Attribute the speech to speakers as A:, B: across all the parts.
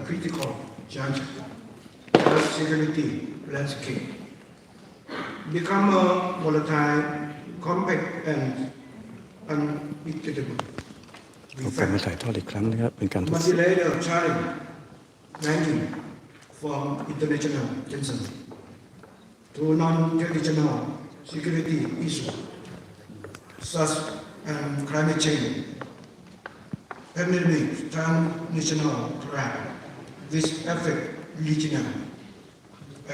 A: critical judge of security landscape, become a volatile, complex, and unpredictable.
B: เรากลับมาถ่ายทอดอีกครั้งนะครับเป็นการทดสอบ
A: Multi-layered challenge ranging from international tension to non-traditional security issues such as climate change, pandemic, transnational threat, which affect regional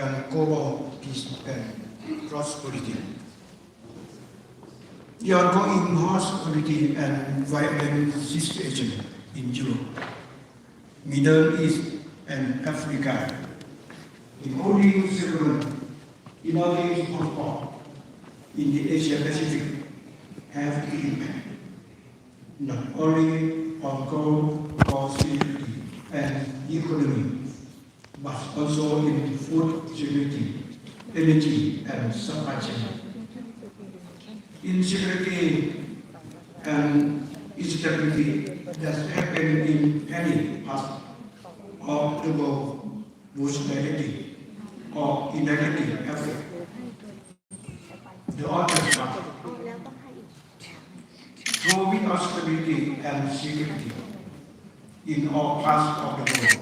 A: and global peace and prosperity. The ongoing hostility and violent situation in Europe, Middle East, and Africa, including several emerging hotspots in the Asia-Pacific, have impact not only on global security and economy, but also in food security, energy, and supply chain. Insecurity and instability that happen in any part of the world would directly or indirectly affect the other part. Through without stability and security in all parts of the world,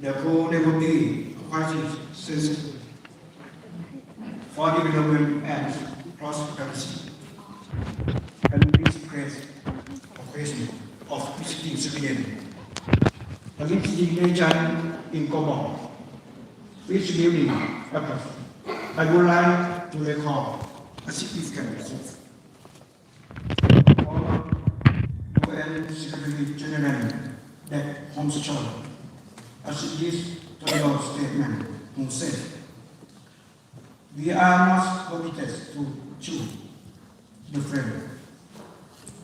A: there will never be a crisis sense for development and prosperity. And this creates a question of visiting civilian. A visiting nation in global, which building efforts, I would like to recall a significant hope. UN Secretary General that Home Secretary, as this terrible statement who said, we are not committed to choose the frame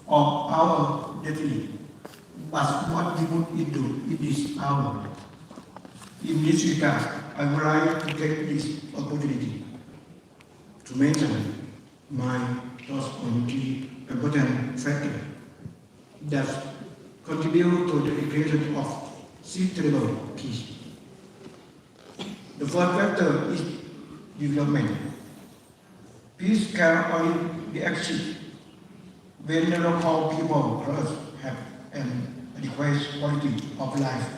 A: of our destiny, but what we would do in this hour. In this regard, I would like to take this opportunity to mention my thoughts on the important factors that contribute to the creation of sustainable peace. The first factor is development. Peace can only be achieved when the local people first have an adequate quality of life,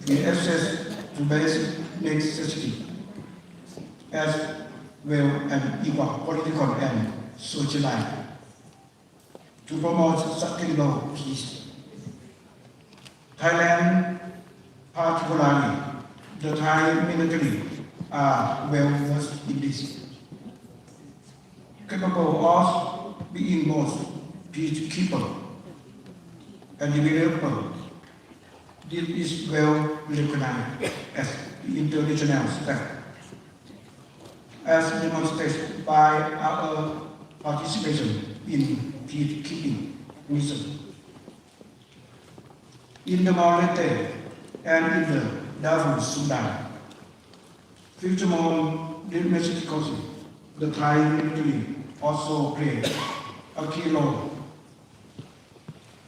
A: with access to basic necessities, as well as equal political and social life, to promote sustainable peace. Thailand, particularly the Thai military, are well versed in this, capable of being both peacekeeper and developer. This is well recognized as the international standard, as demonstrated by our participation in peacekeeping missions in the Malete and in the Darfur, Sudan. Furthermore, domestically, the Thai military also played a key role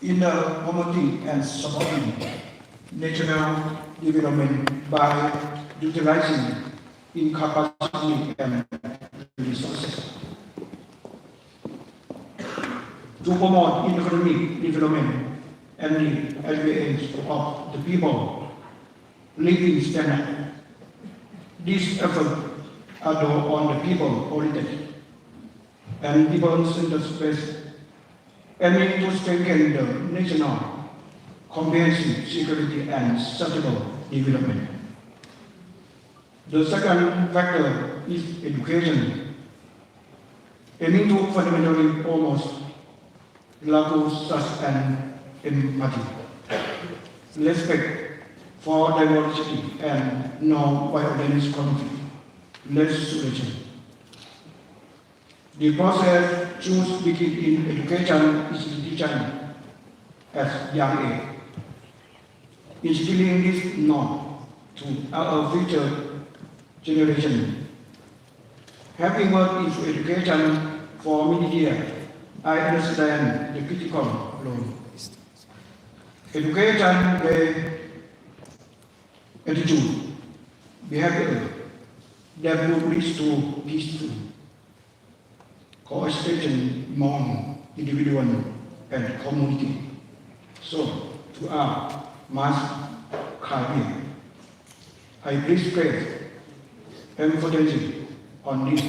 A: in the promoting and supporting national development by utilizing incapacity and resources. To promote economic development and the advance of the people living standard. These efforts are done on the people-oriented and people-centered space, aiming to strengthen the national comprehensive security and sustainable development. The second factor is education, aiming to fundamentally promote values such as empathy, respect for diversity, and non-violence conflict resolution. The process should begin in education institution at young age, instilling this norm to our future generation. Having worked in education for many years, I understand the critical role. Education plays attitude, behavior that would lead to peaceful coexistence among individual and community. So, to our mass career, I place emphasis on this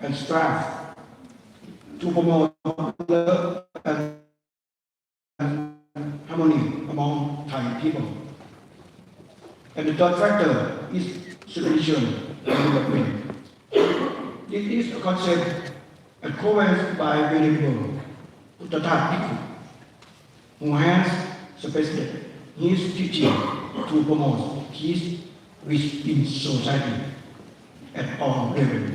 A: and strive to promote love and harmony among Thai people. And the third factor is spiritual development. This is a concept advanced by Venerable Buddha Bhikkhu, who has specified his teaching to promote peace within society at all levels,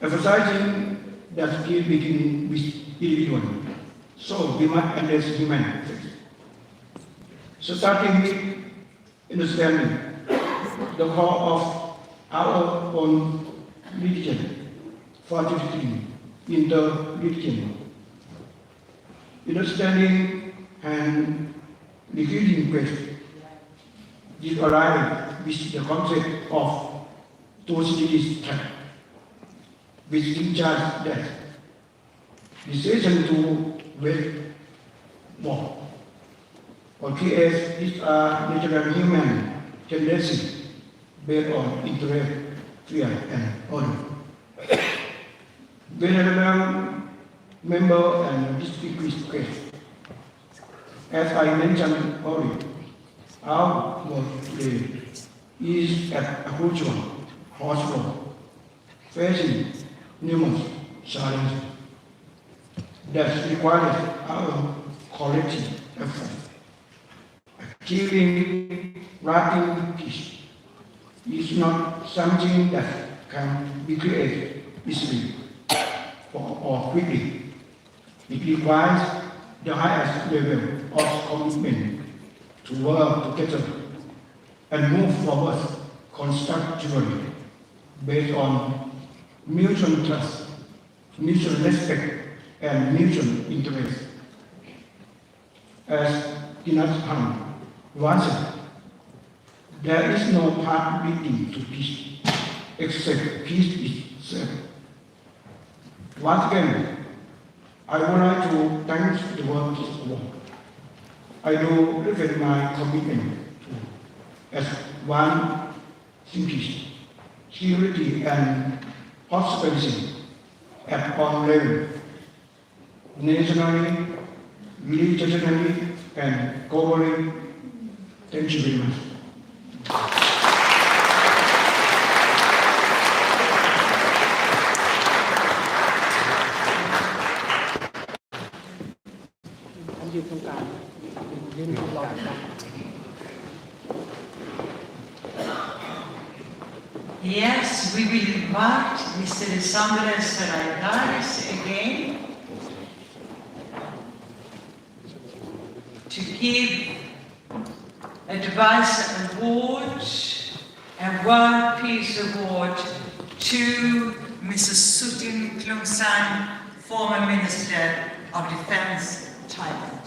A: emphasizing that peace begins with individual. So we must address human first. So starting with understanding the core of our own religion, fortifying inter-religion, understanding and increasing grace. This aligns with the concept of Thucydides' tract, which teaches that decision to wage war or create is a natural human tendency based on interest, fear, and order. Venerable member and distinguished guests, as I mentioned earlier, our work today is at a crucial crossroad, facing numerous challenges that requires our collective effort. Achieving lasting peace is not something that can be created easily or quickly. It requires the highest level of commitment to work together and move forward constructively based on mutual trust, mutual respect, and mutual interest. As Dinas Han once said, there is no path leading to peace except peace itself. Once again, I would like to thank the world this award. I do reflect my commitment to, as one, simplicity, security, and prosperity at all levels, nationally, religiously, and globally. Thank you very much.
C: Yes, we will invite Mr. Sandra Saraydaris again to give Advice Award and World Peace Award to Mrs. Sutin Klungsang, former Minister of Defense, Thailand.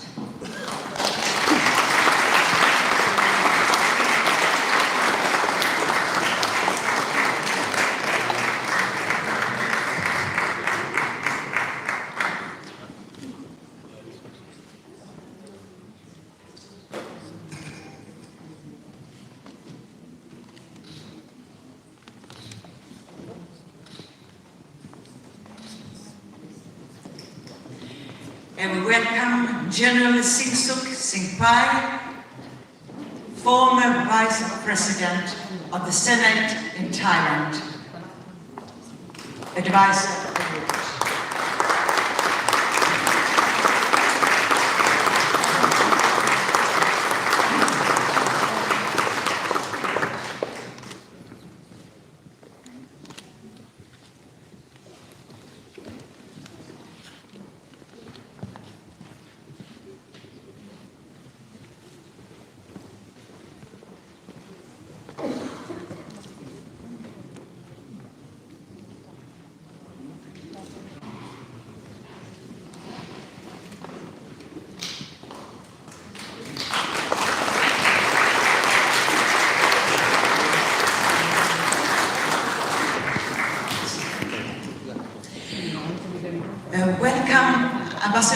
C: And we welcome General Singsuk Singpai, former Vice President of the Senate in Thailand. Advisor.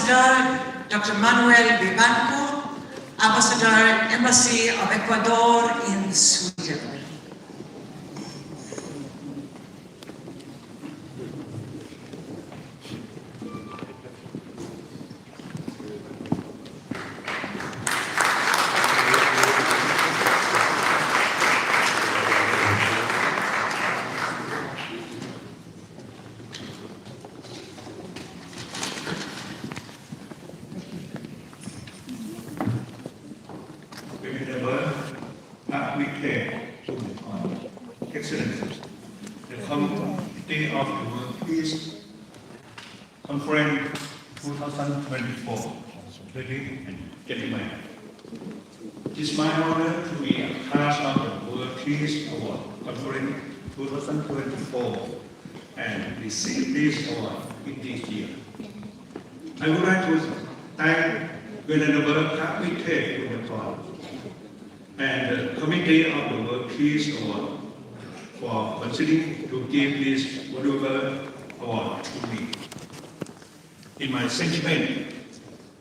C: Ambassador Dr. Manuel Vivanco, Ambassador Embassy of Ecuador in Sweden.
A: Excellencies, the Committee of the World Peace Conference 2024, ladies and gentlemen. It is my honor to be a part of the World Peace Award Conference 2024 and receive this award in this year. I would like to thank Venerable Kapite Unakon and the Committee of the World Peace Award for considering to give this valuable award to me. In my sentiment,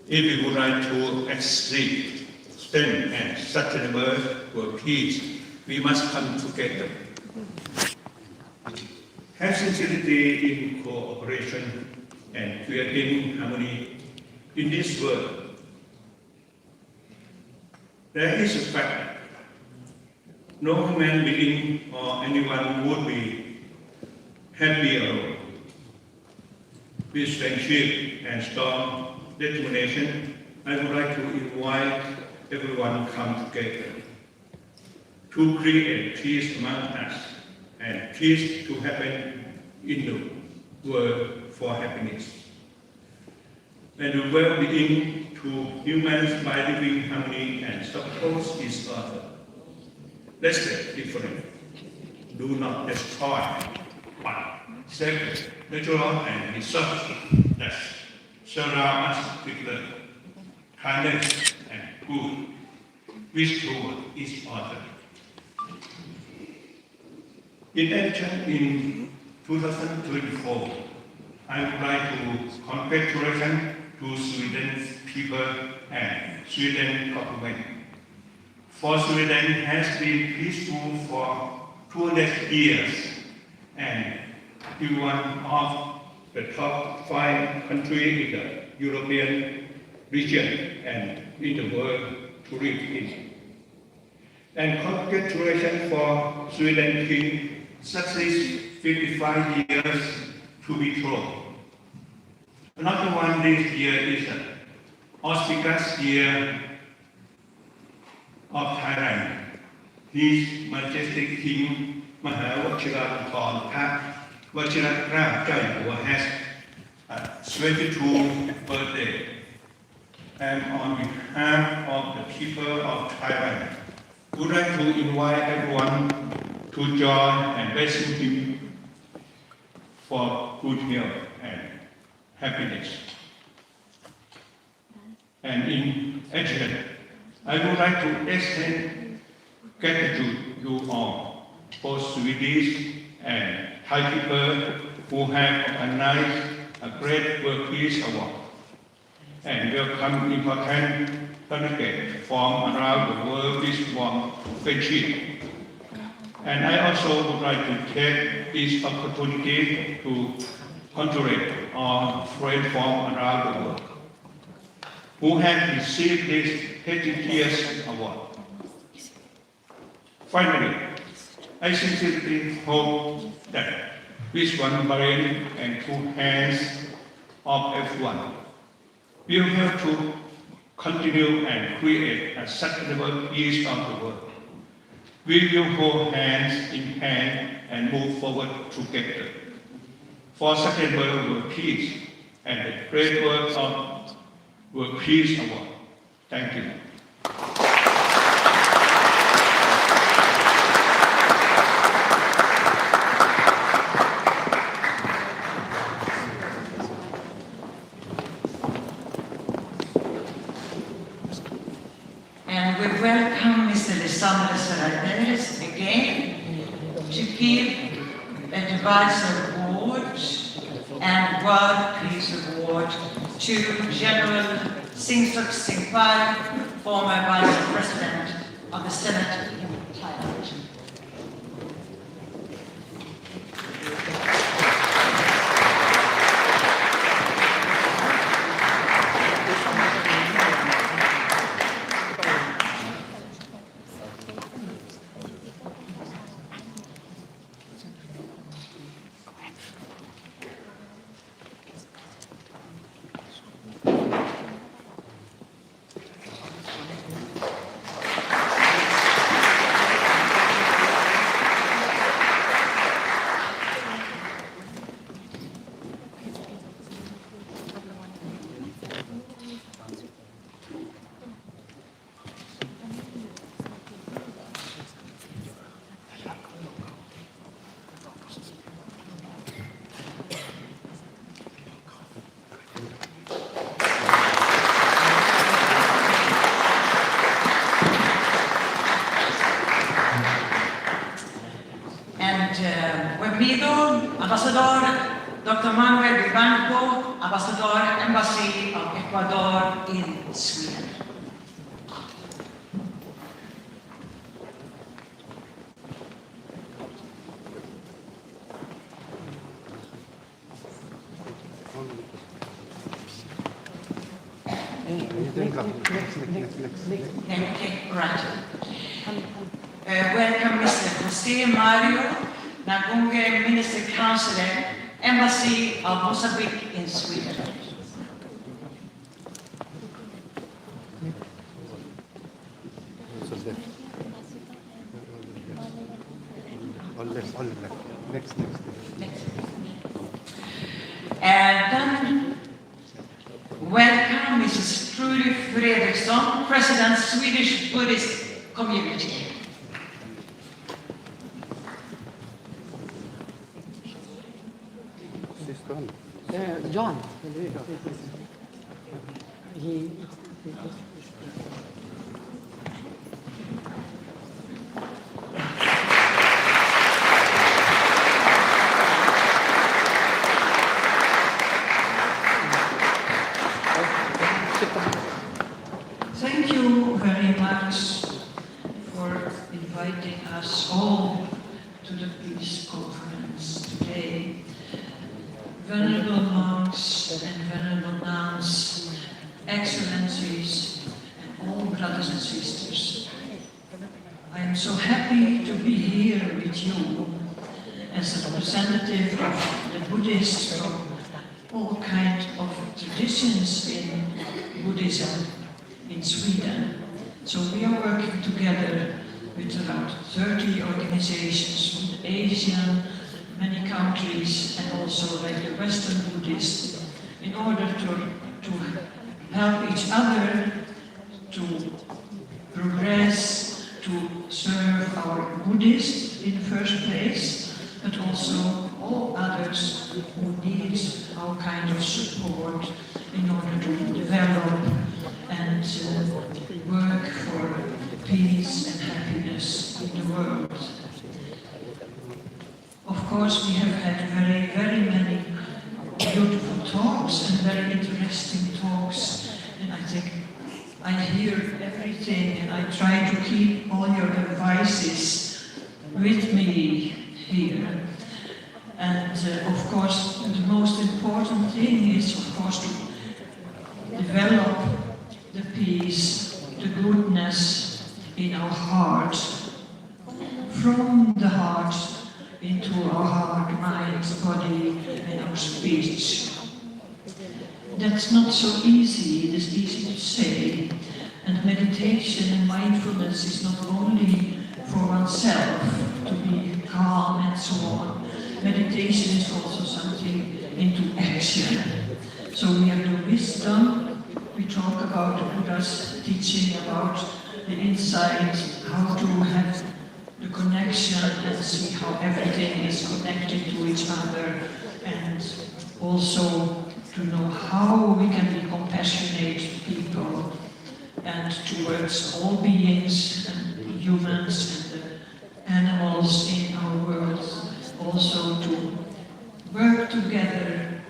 A: if we would like to achieve strength and sustainable world peace, we must come together. Have sincerity in cooperation and creating harmony in this world. There is a fact. No human being or anyone would be happy alone. With friendship and strong determination, I would like to invite everyone to come together to create peace among us and peace to happen in the world for happiness. And the well-being to humans by living in harmony and support each other. Respect different. Do not destroy, but sacred, natural, and resources that surround us with love, kindness, and good, which toward each other. In action in 2024, I would like to congratulate to Sweden's people and Sweden government. For Sweden has been peaceful for 200 years and is one of the top 5 countries in the European region and in the world to live in. And congratulations for Sweden King success 55 years to be thrown. Another one this year is the auspicious year of Thailand. His Majestic King Mahawachiralankon Vajiralongkorn Chaiyawa has a 22nd birthday. And on behalf of the people of Thailand, I would like to invite everyone to join and blessing him for good health and happiness. And in addition, I would like to extend gratitude to you all, both Swedish and Thai people who have organized a great World Peace Award and welcome important delegates from around the world with warm friendship. And I also would like to take this opportunity to congratulate all friends from around the world who have received this prestigious award. Finally, I sincerely hope that with one brain and 2 hands of everyone, we will have to continue and create a sustainable peace of the world. We will hold hands in hand and move forward together for sustainable world peace and the great work of World Peace Award. Thank you.
C: And we welcome Mr. Recipients again to give a Device Award and World Peace Award to General Singsak Singpal, former Vice President of the Senate in Thailand. Ambassador Dr. Manuel Vivanco, Ambassador, Embassy of Ecuador in Sweden. Okay, right. Welcome Mr. Jose Mario Nagunge, Minister Counselor, Embassy of Mozambique in Sweden.
D: Next.
C: And then welcome Mrs. Trudy Fredriksson, President, Swedish Buddhist Community.
E: John.
C: Thank you very much for inviting us all to the Peace Conference today. Venerable monks and venerable nuns, excellencies, and all brothers and sisters. I am so happy to be here with you as a representative of the Buddhists from all kinds of traditions in Buddhism in Sweden. So we are working together with around 30 organizations with Asian, many countries, and also like the Western Buddhists, in order to help each other to progress, to serve our Buddhists in the first place, but also all others who need our kind of support in order to develop and work for peace and happiness in the world. Of course, we have had very many beautiful talks and very interesting talks, and I think I hear everything and I try to keep all your advices with me here. And of course, the most important thing is, of course, to develop the peace, the goodness in our heart, from the heart into our heart, mind, body, and our speech. That's not so easy, it is easy to say. And meditation and mindfulness is not only for oneself, to be calm and so on. Meditation is also something into action. So we have the wisdom, we talk about the Buddha's teaching about the insight, how to have the connection and see how everything is connected to each other, and also to know how we can be compassionate people and towards all beings and humans and the animals in our world, also to work together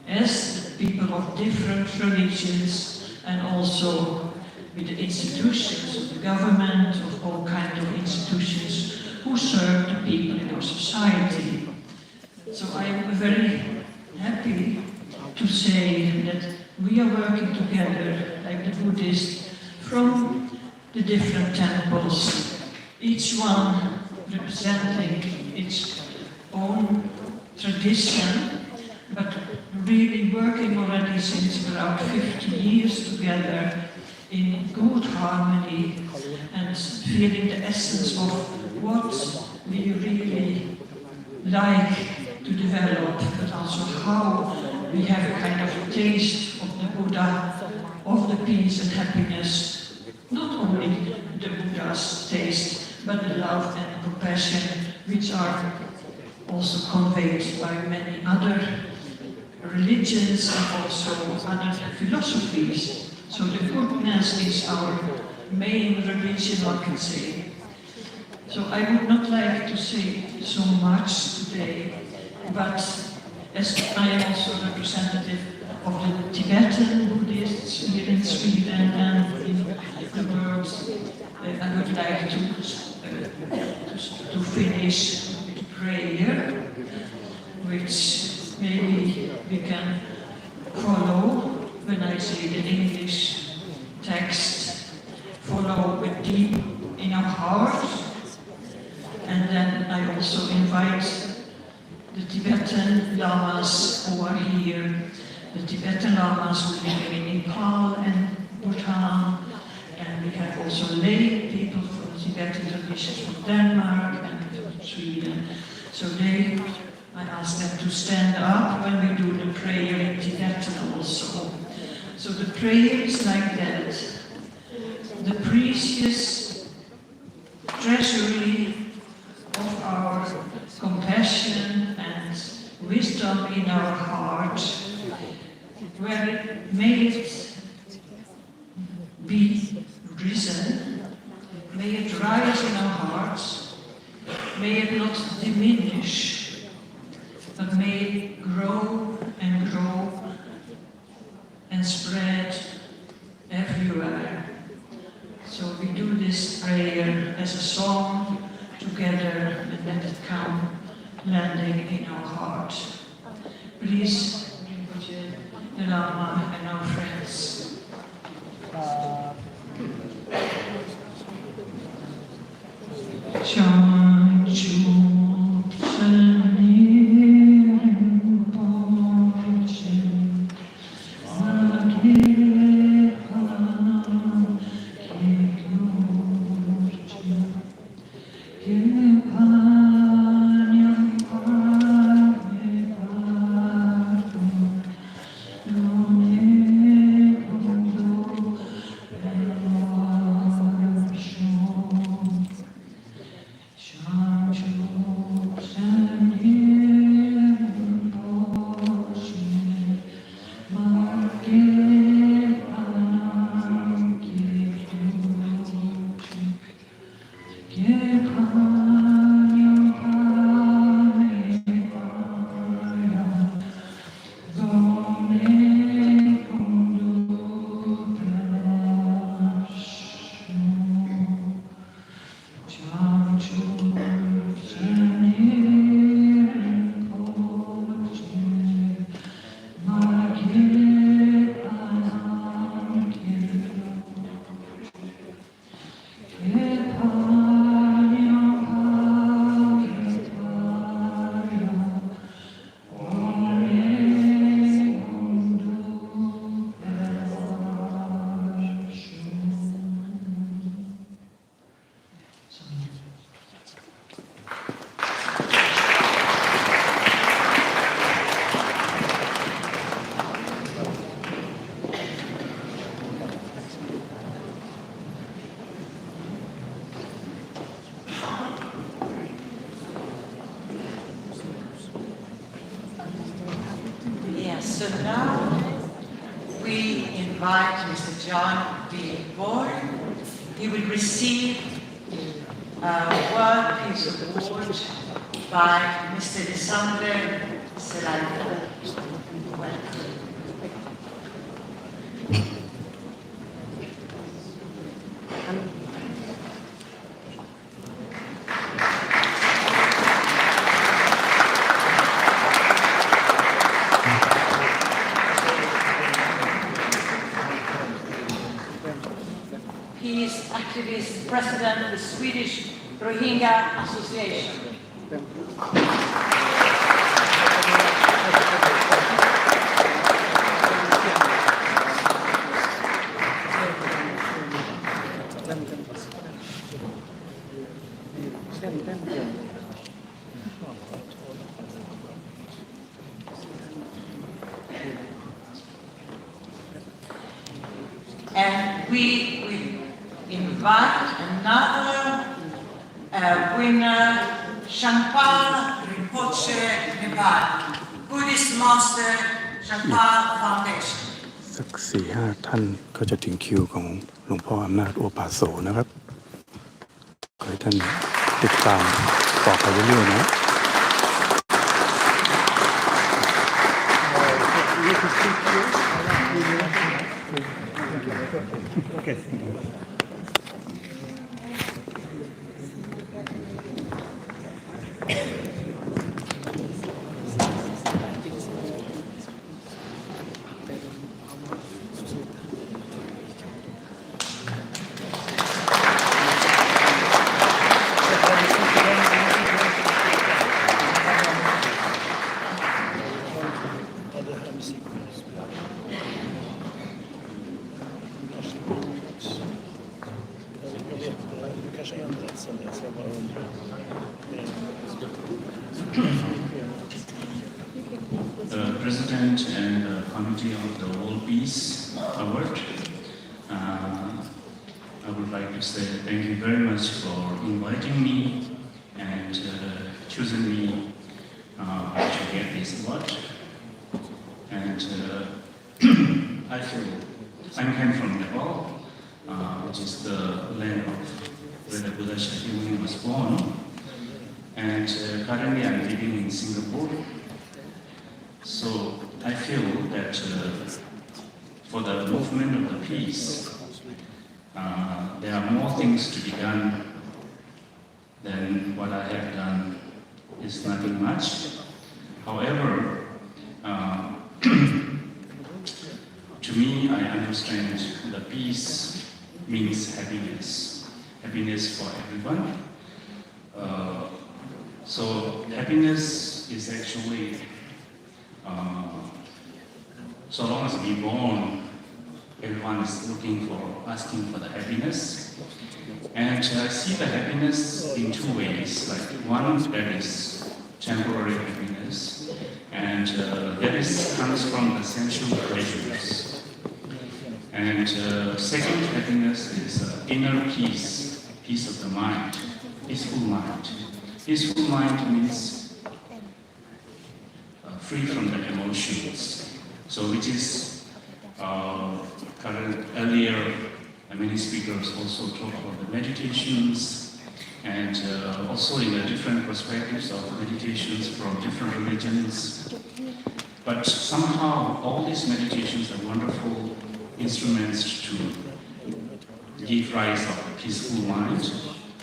C: as the people of different religions and also with the institutions of the government, of all kinds of institutions who serve the people in our society. So I am very happy to say that we are working together, like the Buddhists, from the different temples, each one representing its own tradition, but really working already since around 50 years together in good harmony and feeling the essence of what we really like to develop, but also how we have a kind of taste of the Buddha, of the peace and happiness, not only the Buddha's taste, but the love and compassion which are also conveyed by many other religions and also other philosophies. So the goodness is our main religion, one can say. So I would not like to say so much today, but as I am also representative of the Tibetan Buddhists here in Sweden and in the world, I would like to finish with a prayer, which maybe we can follow when I say the English text, follow with deep in our heart. And then I also invite the Tibetan Lamas who are here, the Tibetan Lamas who live in Nepal and Bhutan, and we have also lay people from the Tibetan traditions from Denmark and from Sweden. So I ask them to stand up when we do the prayer in Tibetan also. So the prayer is like that. The precious treasury of our compassion and wisdom in our heart, may it be risen, may it rise in our hearts, may it not diminish, but may it grow and spread everywhere. So we do this prayer as a song together and let it come landing in our heart. Please, the Lama and our friends.
D: So now we invite Mr. John B. Bohr. He will receive a World Peace Award by Mr. Alessandro Serrano. Welcome. Swedish Rohingya Association. And we will invite another winner, Shankar Rinpoche, Nepal, Buddhist Master Shankar Foundation.
B: สัก4-5 ท่านก็จะถึงคิวของหลวงพ่ออำนาจโอภาโสนะครับขอให้ท่านติดตามต่อไปเรื่อยๆนะ
F: The President and the Committee of the World Peace Award, I would like to say thank you very much for inviting me and choosing me to get this award. And I feel I came from Nepal, which is the land of where the Buddha Shakyamuni was born. And currently I'm living in Singapore. So I feel that for the movement of the peace, there are more things to be done than what I have done is nothing much. However, to me, I understand the peace means happiness, happiness for everyone. So happiness is actually, so long as we're born, everyone is looking for, asking for the happiness. And I see the happiness in two ways. Like one, that is temporary happiness, and that comes from the sensual pleasures. And second happiness is inner peace, peace of the mind, peaceful mind. Peaceful mind means free from the emotions. So which is earlier, many speakers also talk about the meditations and also in the different perspectives of meditations from different religions. But somehow all these meditations are wonderful instruments to give rise of a peaceful mind.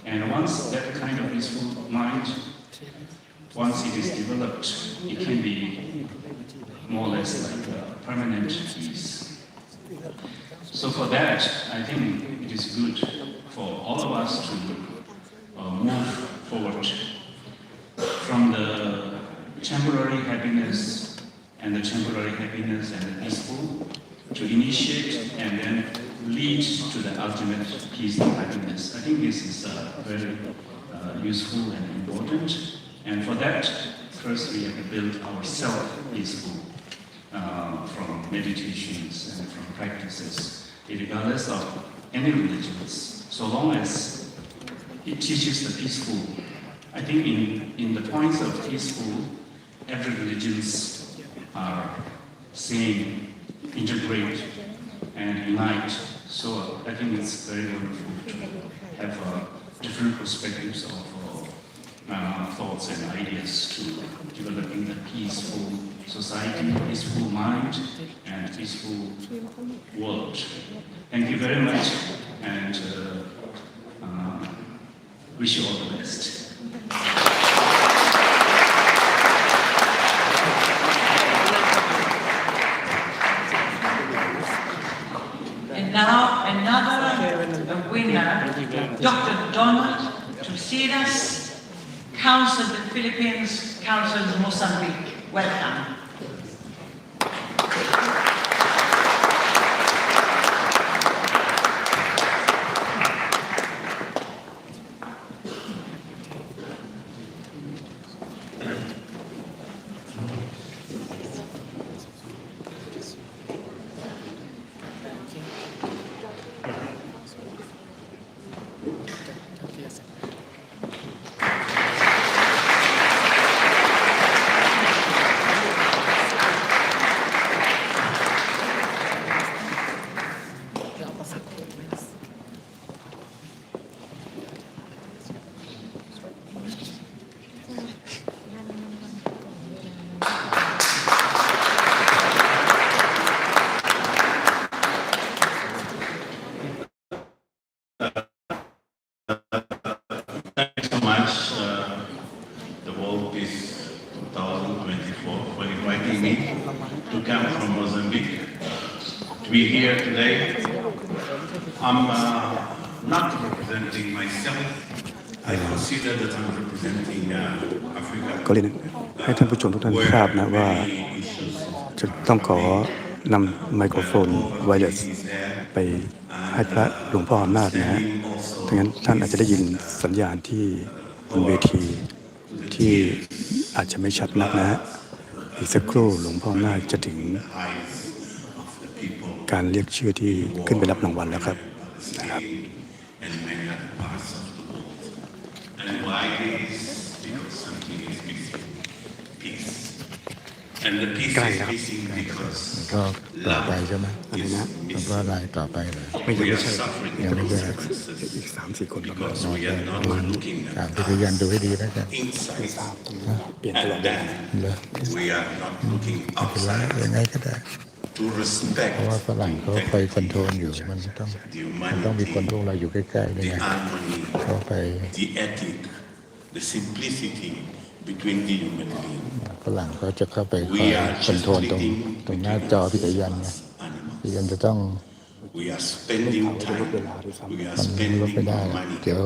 F: And once that kind of peaceful mind, once it is developed, it can be more or less like a permanent peace. So for that, I think it is good for all of us to move forward from the temporary happiness and the peaceful to initiate and then lead to the ultimate peace and happiness. I think this is very useful and important. And for that, first we have to build ourselves peaceful from meditations and from practices, regardless of any religions, so long as it teaches the peaceful. I think in the points of peaceful, every religions are saying integrate and unite. So I think it's very wonderful to have different perspectives of thoughts and ideas to developing the peaceful society, peaceful mind, and peaceful world. Thank you very much, and wish you all the best.
D: And now another winner, Dr. Donald Council of the Philippines, Council of Mozambique. Welcome.
G: Thanks so much, the World Peace 2024, for inviting me to come from Mozambique to be here today. I'm not representing myself. I consider that I'm representing Africa.
B: ก็เรียนให้ท่านผู้ชมทุกท่านทราบนะว่าจะต้องขอนำไมโครโฟนไวเลสไปให้พระหลวงพ่ออำนาจนะฮะดังนั้นท่านอาจจะได้ยินสัญญาณที่บนเวทีที่อาจจะไม่ชัดนักนะฮะอีกสักครู่หลวงพ่ออำนาจจะถึงการเรียกชื่อที่ขึ้นไปรับรางวัลแล้วครับนะครับ
G: And many other parts of the world. And why this? Because something is missing. Peace. And the peace is missing because
H: ก็ต่อไปใช่ไหม
B: อะไรนะ
H: แล้วก็รายต่อไปเลย
B: ไม่
G: we
B: ใช่
G: are suffering
H: ยังไม่ได้
G: consequences
B: อีก3-4 คนประมาณ
G: because we are not looking
H: ตาม
G: at
H: ที่พยายามดูให้ดีแล้วกัน
G: inside.
B: เปลี่ยนตลอด
G: And
B: เวลา
G: then
H: เลย
G: we are not looking
H: เป็นไร
G: outside
H: ยังไงก็ได้
G: to respect
H: เพราะว่าฝรั่งเขาไปคอนโทรลอยู่มันต้องมีคนพวกเราอยู่ใกล้ๆด้วย
G: the
H: ไง
G: harmony,
H: เขาไป
G: the ethic, the simplicity between the human beings.
H: ฝรั่งเขาจะเข้าไปคอยคอนโทรลตรงหน้าจอพิจารณาไงพิจารณาจะต้อง
G: We are spending time. We are
H: มันลด
G: spending
H: ไม่ได้
G: money.
H: เดี๋ยว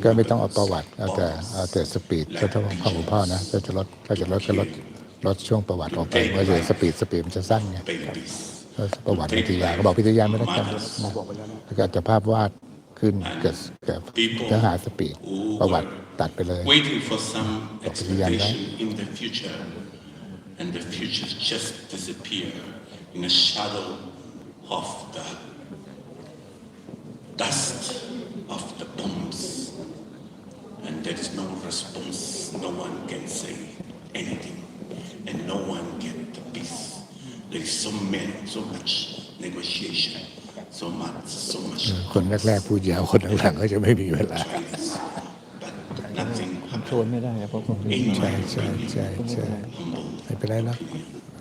H: ก็ไม่ต้องเอาประวัติเอาแต่สปีดก็ต้องของหลวงพ่อนะก็จะลดก็ลดช่วงประวัติออกไปว่าเดี๋ยวสปีดมันจะสั้นไง
G: Pay peace.
H: ประวัติวิทยาก็บอกวิทยาไม่ได้กันแล้วก็จะภาพวาดขึ้นเกิดจะหาสปีดประวัติตัดไปเลย
G: Waiting for some expectation in the future, and the future just disappear in a shadow of the dust of the bombs, and there is no response. No one can say anything, and no one get the peace. There is so much negotiation, so much
H: คนแรกๆพูดยาวคนหลังๆก็จะไม่มีเวลา
G: trials, but nothing
B: โทนไม่ได้ครับเพราะผม
G: in my
H: ใช่ไม่เป็นไรแล้ว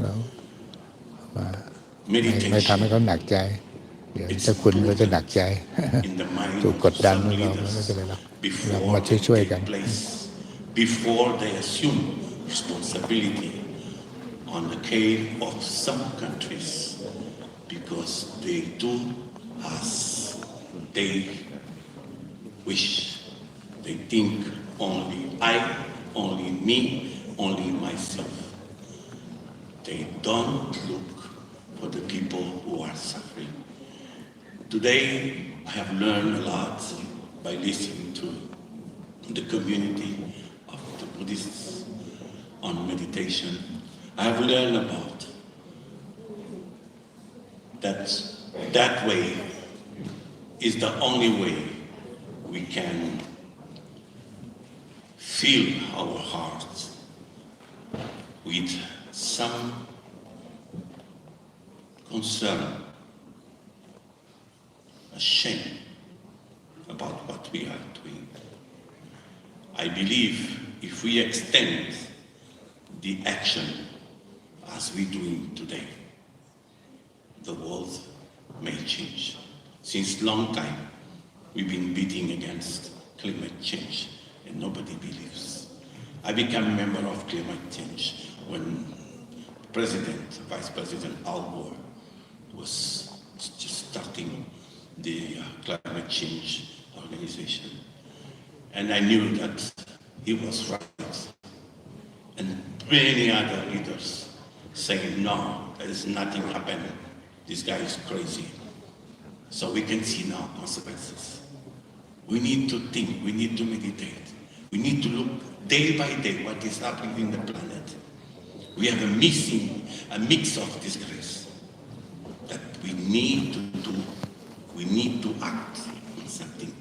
H: เรามาไม่ทำให้เขาหนักใจเดี๋ยวถ้าคุณก็จะหนักใจ
G: in the mind
H: ถูกกด
G: of
H: ดัน
G: some
H: เรา
G: leaders
H: ไม่เป็นไรหรอกเรา
G: before
H: มา
G: they
H: ช่วยๆ
G: take
H: กัน
G: place, before they assume responsibility on the case of some countries, because they do as they wish. They think only I, only me, only myself. They don't look for the people who are suffering. Today, I have learned a lot by listening to the community of the Buddhists on meditation. I have learned about that way is the only way we can fill our hearts with some concern, a shame about what we are doing. I believe if we extend the action as we're doing today, the world may change. Since long time, we've been beating against climate change, and nobody believes. I became a member of climate change when Vice President Al Gore was just starting the climate change organization. And I knew that he was right. And many other leaders saying, no, there is nothing happening. This guy is crazy. So we can see now consequences. We need to think, we need to meditate. We need to look day by day what is happening in the planet. We have a mix of disgrace that we need to do. We need to act on something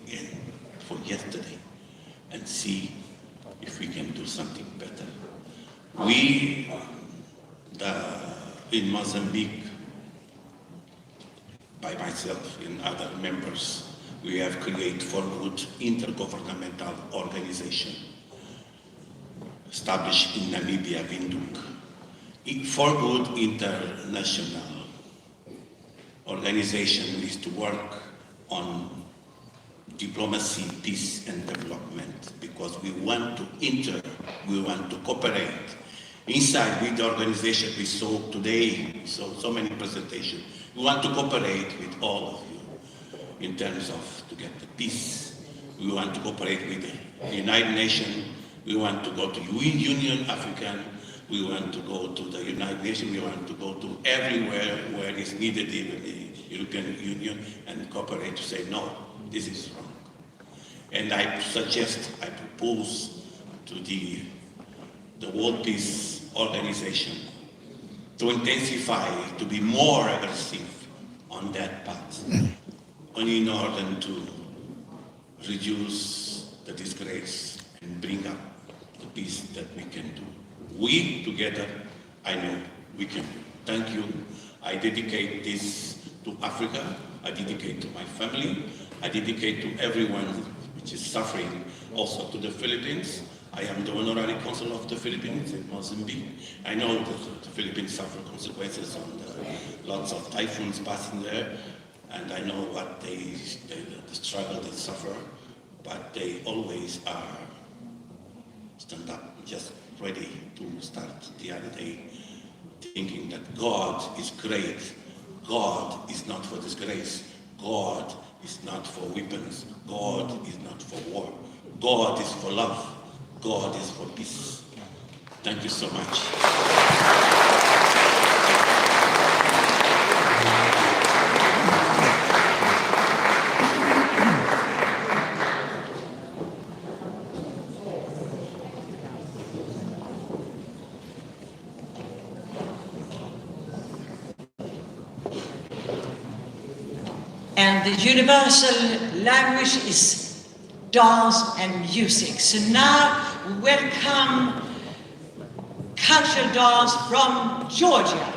G: for yesterday and see if we can do something better. We, in Mozambique, by myself and other members, we have created for good intergovernmental organization established in Namibia, Windhoek. For good international organization is to work on diplomacy, peace and development, because we want to cooperate. Inside with the organization we saw today, so many presentations, we want to cooperate with all of you in terms of to get the peace. We want to cooperate with the United Nations. We want to go to Union African. We want to go to the United Nations. We want to go to everywhere where it's needed, even the European Union, and cooperate to say, no, this is wrong. And I propose to the World Peace Organization to intensify, to be more aggressive on that path, only in order to reduce the disgrace and bring up the peace that we can do. We together, I know we can. Thank you. I dedicate this to Africa. I dedicate to my family. I dedicate to everyone which is suffering, also to the Philippines. I am the honorary consul of the Philippines in Mozambique. I know that the Philippines suffer consequences on lots of typhoons passing there, and I know what the struggle they suffer, but they always are stand up, just ready to start the other day, thinking that God is great. God is not for disgrace. God is not for weapons. God is not for war. God is for love. God is for peace. Thank you so much.
D: And the universal language is dance and music. So now we welcome cultural dance from Georgia.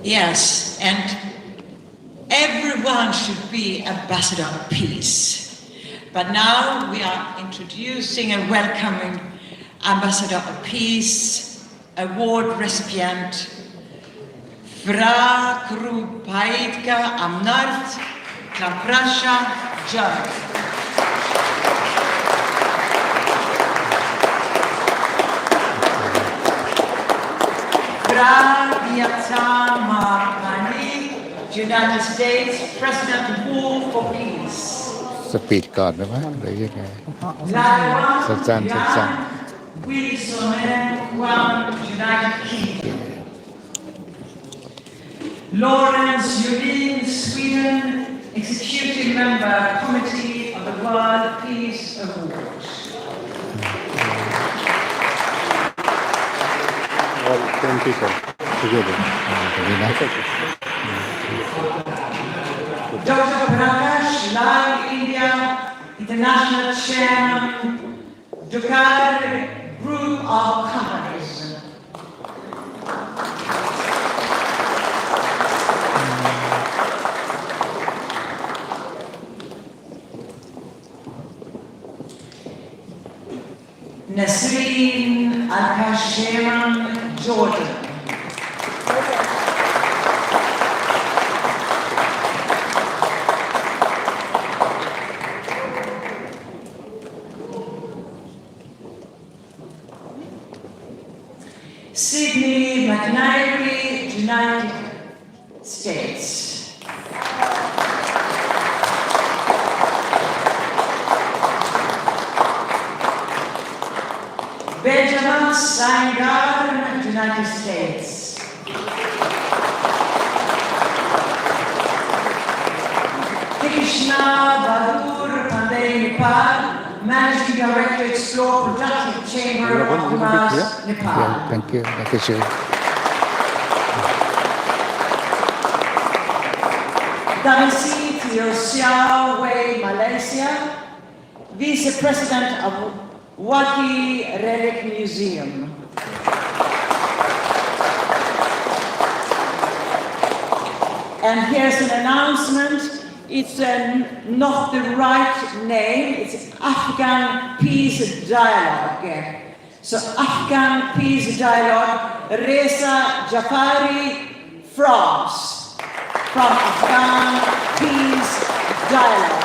D: Yes, and everyone should be ambassador of peace. But now we are introducing and welcoming Ambassador of Peace Award recipient Fra Krupaidka Amnart Kamprasha Germany. United States President Wall for Peace.
H: สปีดก่อนนะวะหรือยังไงสั้นๆ
D: Wilson United Kingdom. Lawrence Julin, Sweden, Executive Member, Committee of the World Peace Award.
B: All 10 people together.
D: Dr. Prakash Lal, India, International Chairman, Dukkar Group of Companies. Nasreen Al-Kasheman, Jordan. Sydney McNairy, United States. Benjamin Sanger, United States. Krishna Bahadur Pandey, Nepal, Managing Director, Explore Productive Chamber of Commerce, Nepal.
H: Thank you. Thank you, sir.
D: Damasi Teo Siao Wei, Malaysia, Vice President of Waki Relic Museum. And here's an announcement. It's not the right name. It's Afghan Peace Dialogue. So Afghan Peace Dialogue, Reza Jafari, France, from Afghan Peace Dialogue.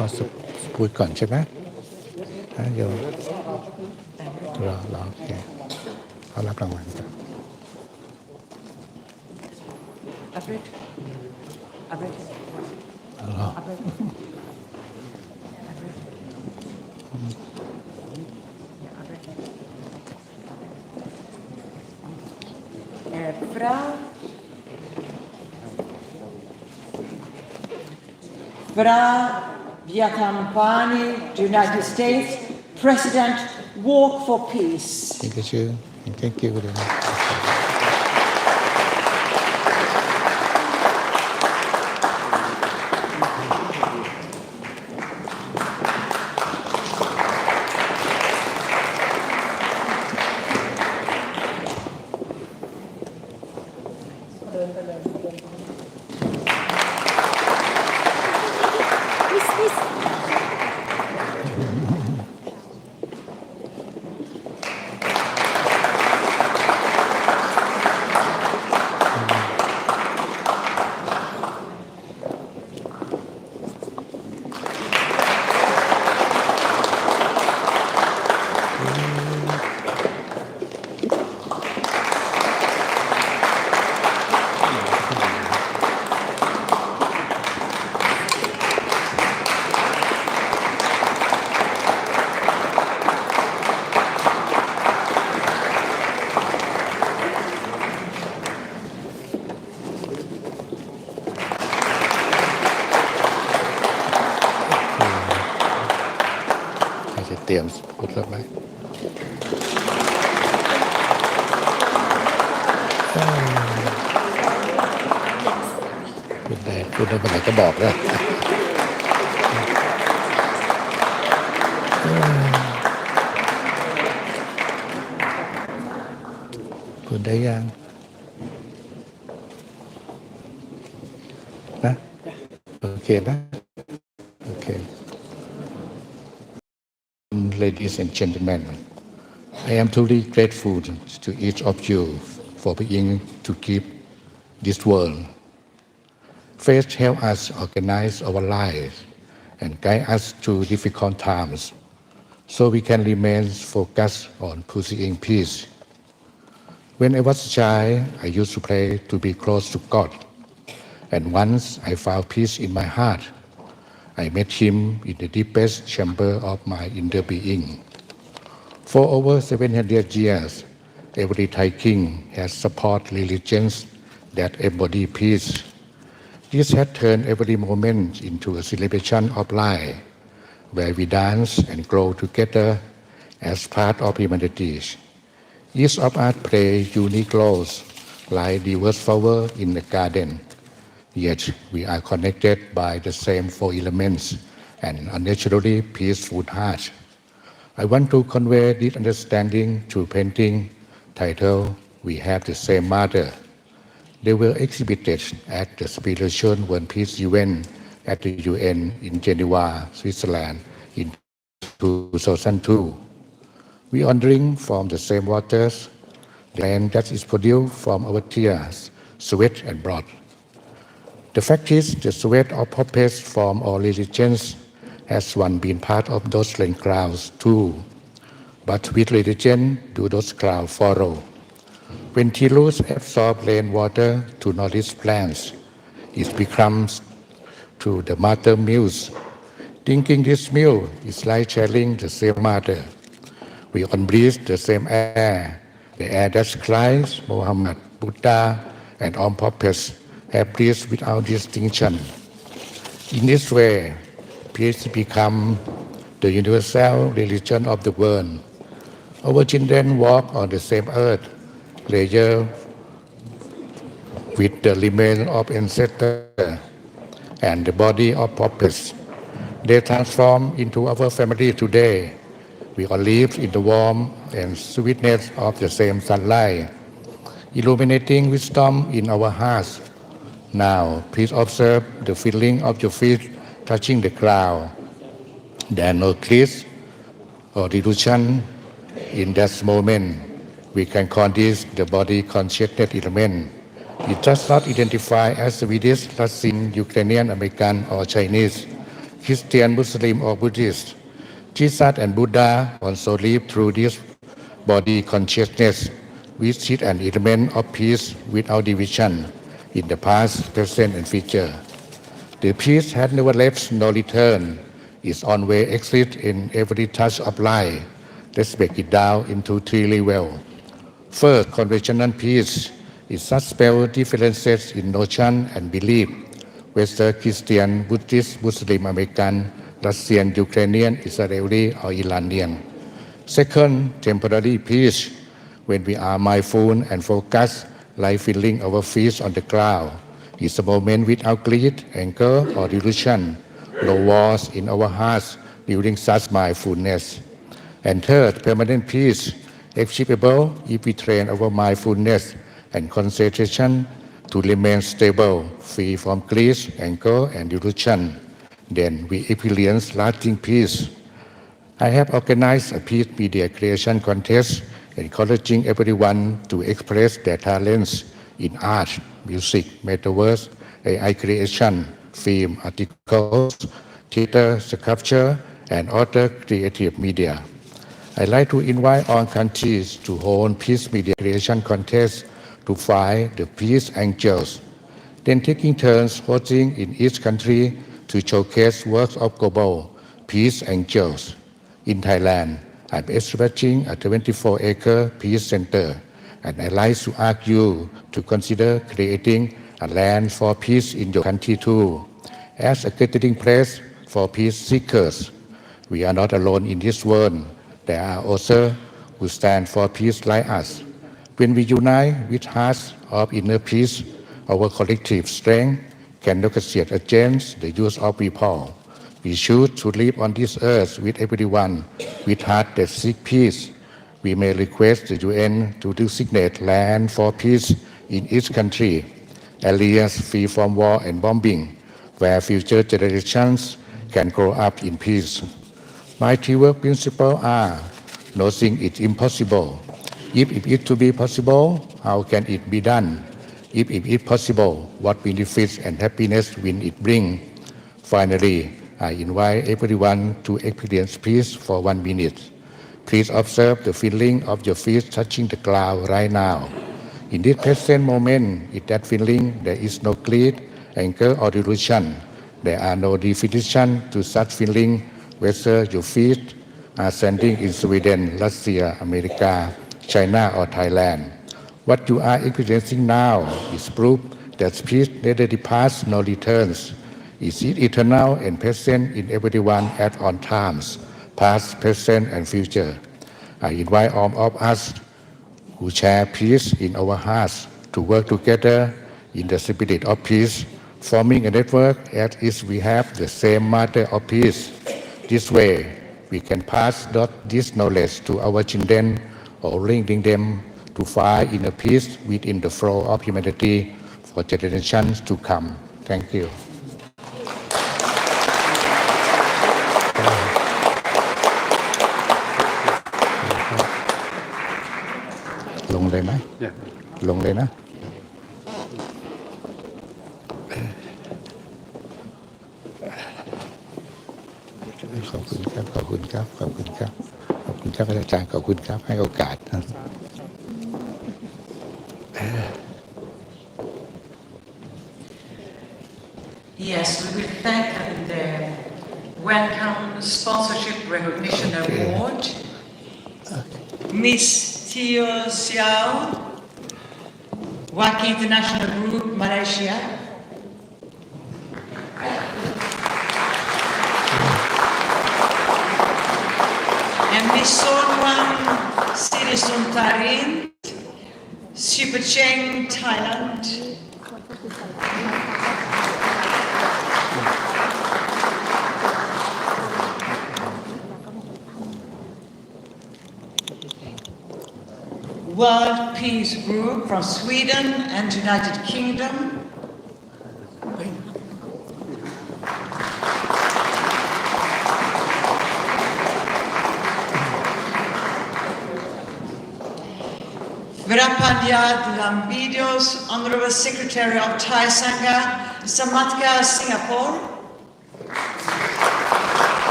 H: พอพูดก่อนใช่ไหมเดี๋ยวรอโอเคเขารับรางวัลครับ
D: Fra Vyakampani, United States, President, Walk for Peace.
H: Thank you, sir. Thank you very much.เตรียมพูดแล้วไหมพูดได้เมื่อไหร่ก็บอกเลยพูดได้ยังนะโอเคนะโอเคLadies and gentlemen, I am truly grateful to each of you for being to keep this world. Faith helps us organize our lives and guide us through difficult times, so we can remain focused on pursuing peace. When I was a child, I used to pray to be close to God, and once I found peace in my heart. I met him in the deepest chamber of my inner being. For over 700 years, every Thai king has supported religions that embody peace. This has turned every moment into a celebration of life, where we dance and grow together as part of humanity. Each of us plays unique roles, like diverse flowers in the garden. Yet we are connected by the same four elements and a naturally peaceful heart. I want to convey this understanding through painting titled We Have the Same Mother. They were exhibited at the Spiritual World Peace event at the UN in Geneva, Switzerland in 2002. We are drinking from the same waters, the land that is produced from our tears, sweat and blood. The fact is, the sweat of puppets from all religions has once been part of those rain clouds too. But with religion, do those clouds follow? When Tilus absorb rainwater to nourish plants, it becomes to the mother muse. Thinking this mule is like sharing the same mother. We all breathe the same air, the air that Christ, Muhammad, Buddha, and all prophets have breathed without distinction. In this way, peace becomes the universal religion of the world. Our children walk on the same earth, layer with the remains of ancestors and the body of prophets. They transform into our family today. We all live in the warmth and sweetness of the same sunlight, illuminating wisdom in our hearts. Now, please observe the feeling of your feet touching the ground. There are no cliffs or delusion in that moment. We can call this the body consciousness element. It does not identify as Swedish, Russian, Ukrainian, American, or Chinese, Christian, Muslim, or Buddhist. Jesus and Buddha also lived through this body consciousness, which is an element of peace without division in the past, present, and future. The peace has never left nor return. Its always exists in every touch of life. Let's break it down into three levels. First, conventional peace is such spell differences in notion and belief, whether Christian, Buddhist, Muslim, American, Russian, Ukrainian, Israeli, or Iranian. Second, temporary peace, when we are mindful and focused, like feeling our feet on the ground. It's a moment without greed, anger, or delusion, no walls in our hearts during such mindfulness. And third, permanent peace, achievable if we train our mindfulness and concentration to remain stable, free from greed, anger, and delusion. Then we experience lasting peace. I have organized a peace media creation contest, encouraging everyone to express their talents in art, music, metaverse, AI creation, film, articles, theater, sculpture, and other creative media. I'd like to invite all countries to hold peace media creation contests to find the peace angels, then taking turns hosting in each country to showcase works of global peace angels. In Thailand, I'm establishing a 24-acre peace center, and I'd like to ask you to consider creating a land for peace in your country too, as a gathering place for peace seekers. We are not alone in this world. There are others who stand for peace like us. When we unite with hearts of inner peace, our collective strength can negotiate against the use of people. We choose to live on this earth with everyone with heart that seek peace. We may request the UN to designate land for peace in each country, areas free from war and bombing, where future generations can grow up in peace. My teamwork principles are: nothing is impossible. If it is to be possible, how can it be done? If it is possible, what benefits and happiness will it bring? Finally, I invite everyone to experience peace for 1 minute. Please observe the feeling of your feet touching the ground right now. In this present moment, in that feeling, there is no greed, anger, or delusion. There are no definition to such feeling, whether your feet are standing in Sweden, Russia, America, China, or Thailand. What you are experiencing now is proof that peace neither departs nor returns. It is eternal and present in everyone at all times, past, present, and future. I invite all of us who share peace in our hearts to work together in the spirit of peace, forming a network as if we have the same Mother of Peace. This way, we can pass this knowledge to our children or linking them to find inner peace within the flow of humanity for generations to come. Thank you. ลงเลยไหมลงเลยนะ ครับขอบคุณครับขอบคุณครับอาจารย์ขอบคุณครับให้โอกาส
D: Yes, we will thank the Welcome Sponsorship Recognition Award, Miss Tio Xiao, Waki International Group, Malaysia. And Miss Sonwan Sirisuntarin, Supercheng, Thailand. World Peace Group from Sweden and United Kingdom. Virapanyad Lambidos, Honorable Secretary of Thai Sangha, Samatka, Singapore.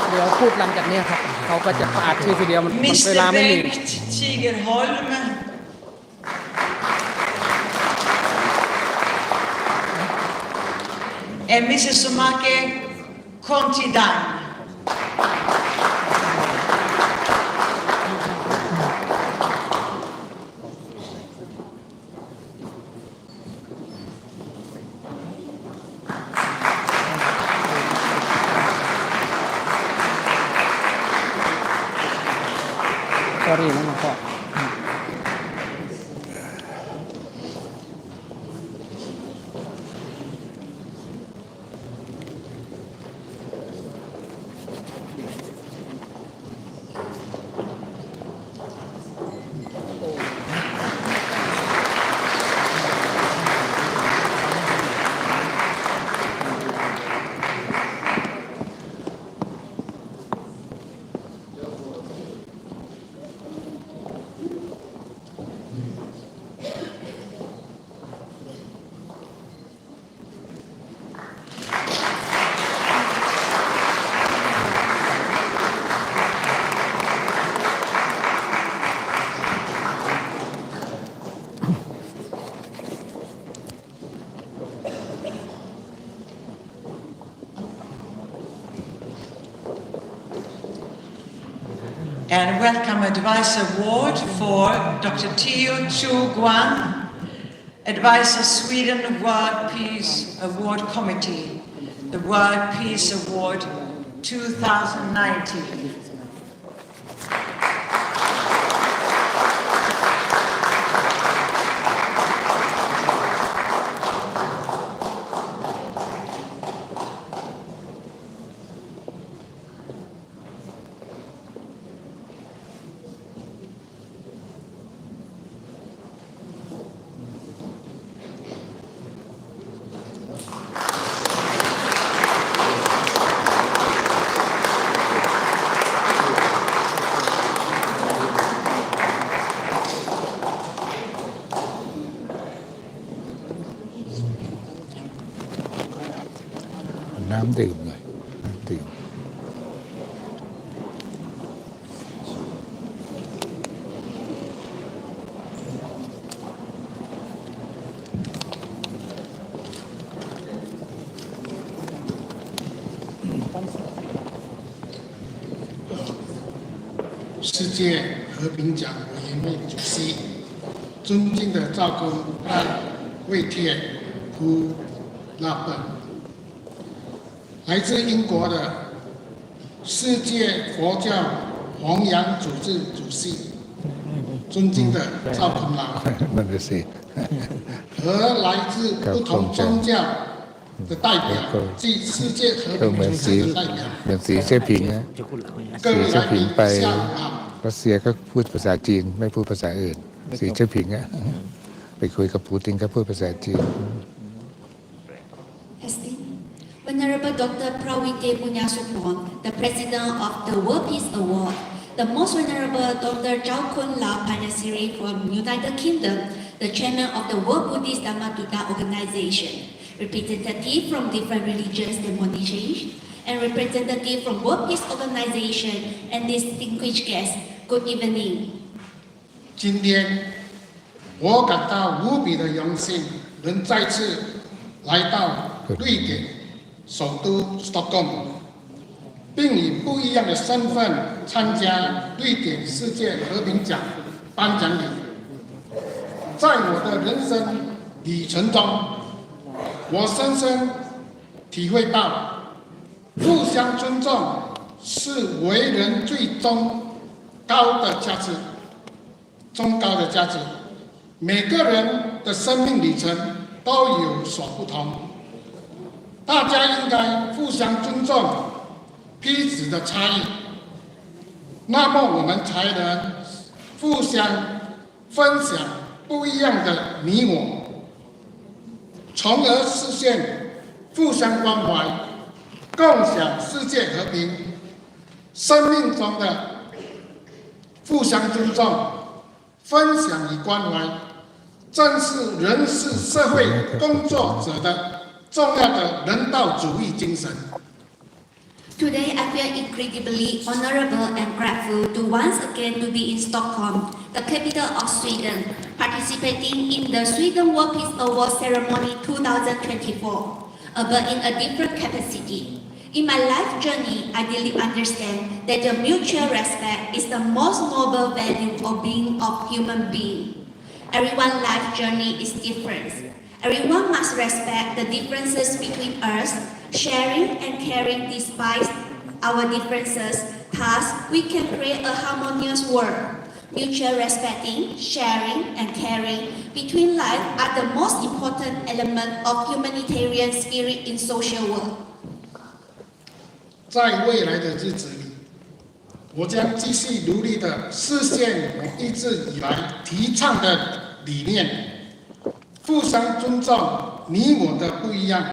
E: เดี๋ยวพูดหลังจากนี้ครับเขาก็จะอ่านชื่อทีเดียวมันเว
D: Mr.
E: ลาไม่มี
D: Bengt Tigerholm. And Mrs. Sumake Kontidan.
E: sorry นะหลวงพ่อ
D: And welcome Advice Award for Dr. Teo Chu Guan, Advisor Sweden World Peace Award Committee, the World Peace Award 2019.
H: น้ำดื่มหน่อยน้ำดื่ม
I: 世界和平奖委员会主席，尊敬的赵公安魏贴普拉本，来自英国的世界佛教弘扬组织主席，尊敬的赵公老，
H: นั่นเป็นสิ
I: 和来自不同宗教的代表及世界和
H: ก็
I: 平
H: เหมือน
I: 组
H: สี
I: 织的代表，
H: เหมือนสีเช่ผิงนะ
I: 各
H: สี
I: 位
H: เช่
I: 来
H: ผิง
I: 宾
H: ไป
I: 下午好。
H: รัสเซียก็พูดภาษาจีนไม่พูดภาษาอื่น สีเช่ผิงอะไปคุยกับปูตินก็พูดภาษาจีน
J: Venerable Dr. Prawite Punyasupon, the President of the World Peace Award, the Most Venerable Dr. Chao Kun Lao Panasiri from United Kingdom, the Chairman of the World Buddhist Dhamma Organization, representatives from different religious denominations, and representatives from World Peace Organization and distinguished guests. Good evening.
I: 今天我感到无比的荣幸，能再次来到瑞典首都 Stockholm， 并以不一样的身份参加瑞典世界和平奖颁奖礼。在我的人生旅程中，我深深体会到，互相尊重是为人最终高的价值。每个人的生命旅程都有所不同，大家应该互相尊重彼此的差异，那么我们才能互相分享不一样的你我，从而实现互相关怀，共享世界和平。生命中的互相尊重、分享与关怀，正是人是社会工作者的重要的人道主义精神。
J: Today, I feel incredibly honorable and grateful to once again to be in Stockholm, the capital of Sweden, participating in the Sweden World Peace Award Ceremony 2024, but in a different capacity. In my life journey, I deeply understand that the mutual respect is the most noble value of being of human being. Everyone's life journey is different. Everyone must respect the differences between us, sharing and caring despite our differences. Thus, we can create a harmonious world. Mutual respecting, sharing, and caring between life are the most important element of humanitarian spirit in social world.
I: 在未来的日子里，我将继续努力地实现我一直以来提倡的理念：互相尊重你我的不一样，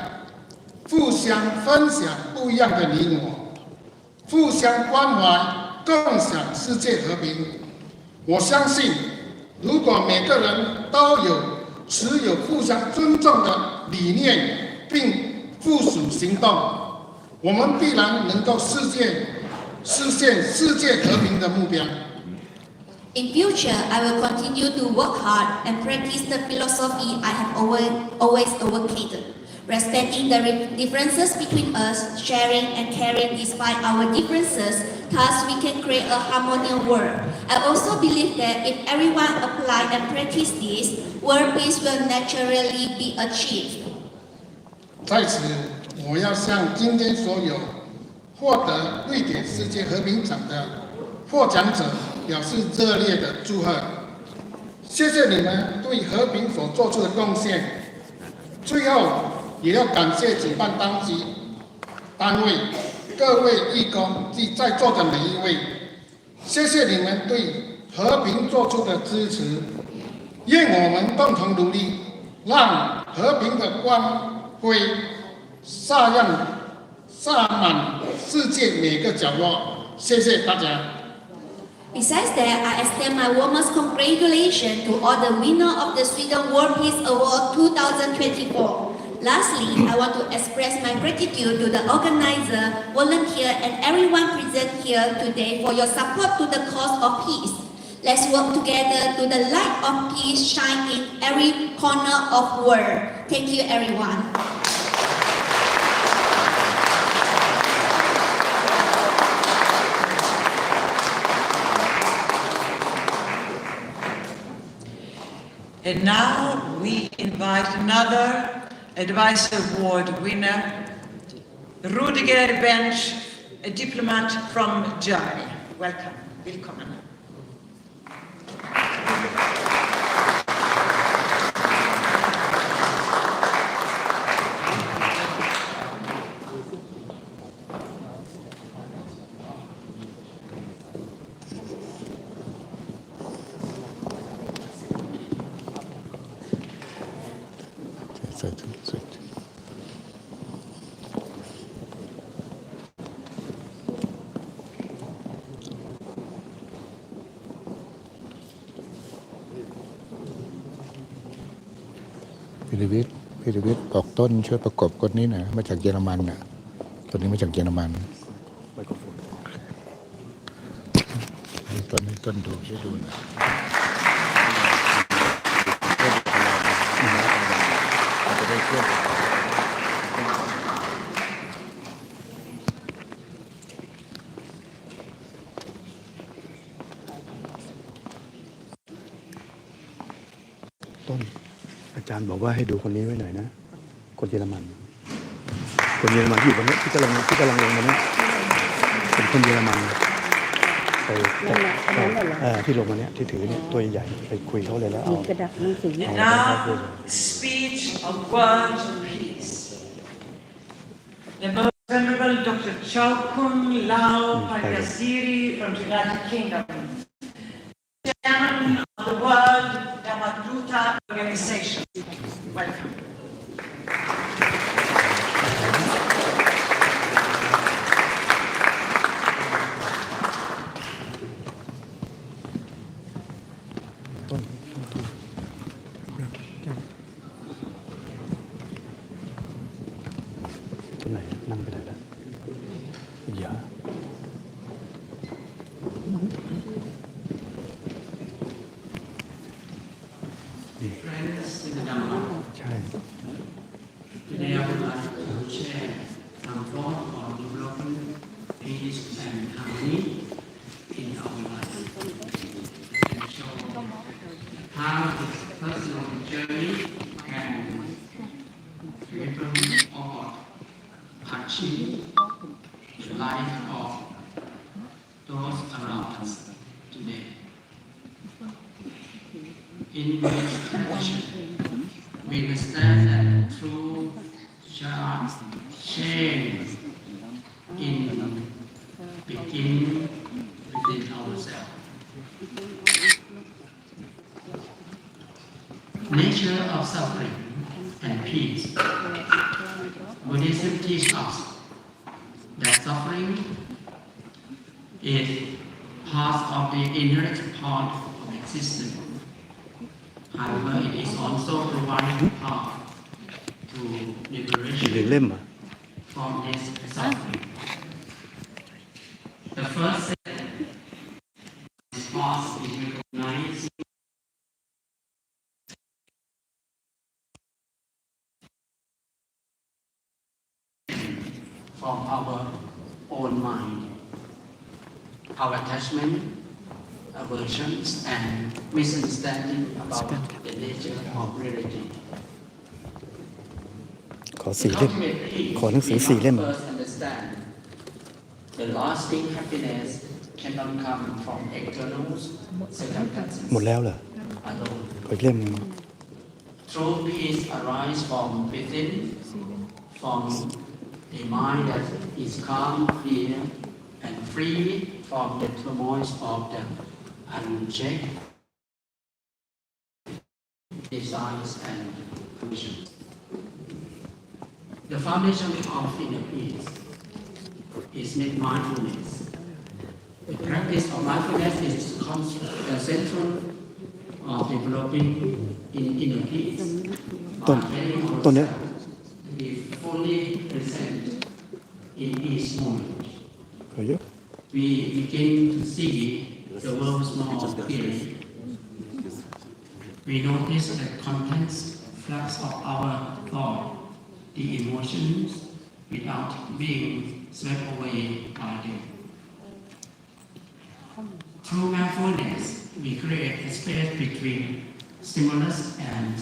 I: 互相分享不一样的你我，互相关怀，共享世界和平。我相信，如果每个人都持有互相尊重的理念，并付诸行动，我们必然能够实现世界和平的目标。
J: In future, I will continue to work hard and practice the philosophy I have always advocated, respecting the differences between us, sharing and caring despite our differences. Thus, we can create a harmonious world. I also believe that if everyone apply and practice this, world peace will naturally be achieved.
I: 在此，我要向今天所有获得瑞典世界和平奖的获奖者表示热烈的祝贺。谢谢你们对和平所做出的贡献。最后，也要感谢主办单位、各位义工及在座的每一位。谢谢你们对和平做出的支持。愿我们共同努力，让和平的光辉洒满世界每个角落。谢谢大家。
J: Besides that, I extend my warmest congratulations to all the winners of the Sweden World Peace Award 2024. Lastly, I want to express my gratitude to the organizer, volunteer, and everyone present here today for your support to the cause of peace. Let's work together to the light of peace shine in every corner of the world. Thank you, everyone.
D: And now we invite another Advice Award winner, Rudiger Bench, a diplomat from Germany. Welcome. Willkommen.
B: Thank you. พิรวิทย์บอกต้นช่วยประกบคนนี้หน่อยมาจากเยอรมันน่ะ
H: ตัวนี้มาจากเยอรมัน
B: ไมโครโฟน
H: ต้นดูช่วยดูหน่อยจะได้เคลื่อน
B: ต้นอาจารย์บอกว่าให้ดูคนนี้ไว้หน่อยนะคนเยอรมันคนเยอรมันที่อยู่บนนี้ที่กำลังลงมาเนี่ยเป็นคนเยอรมันไปที่ลงมาเนี่ยที่ถือเนี่ยตัวใหญ่ไปคุยเขาเลยแล้วเอา
C: กระดาษหนังสือ
D: And now, speech of world peace. The most venerable Dr. Chaukun Lao Pankasiri from the United Kingdom, Chairman of the World Dhammadutta Organization. Welcome.
B: ตัวไหนนั่งไปไหนแล้วอย่า
K: Friends in the Dhamma,
B: ใช่
K: today I would like to share some thoughts on developing peace and harmony in our life and show how this personal journey can ripple or achieve the life of those around us today. In this tradition, we understand that true change begin within ourselves. Nature of suffering and peace. Buddhism teaches us that suffering is part of the inherent part of existence. However, it is also providing path to
B: เรียน
K: liberation
B: เล่มอ่ะ
K: from this suffering. The first step is path is recognizing from our own mind, our attachment, aversions, and misunderstanding about the nature of reality.
B: ขอ4 เล่ม ขอหนังสือ4 เล่ม
K: First understand the lasting happiness cannot come from external circumstances
B: หมดแล้วเหรอ
K: alone.
B: ขออีกเล่ม
K: True peace arises from within, from a mind that is calm, clear, and free from the turmoil of the unchecked desires and ambitions. The foundation of inner peace is mindfulness. The practice of mindfulness is the central of developing inner peace.
B: ต้น ต้นเนี้ย
K: To be fully present in each moment.
B: ขอเยอะ
K: We begin to see the world more clearly. We notice the contents, flux of our thought, the emotions, without being swept away by them. Through mindfulness, we create a space between stimulus and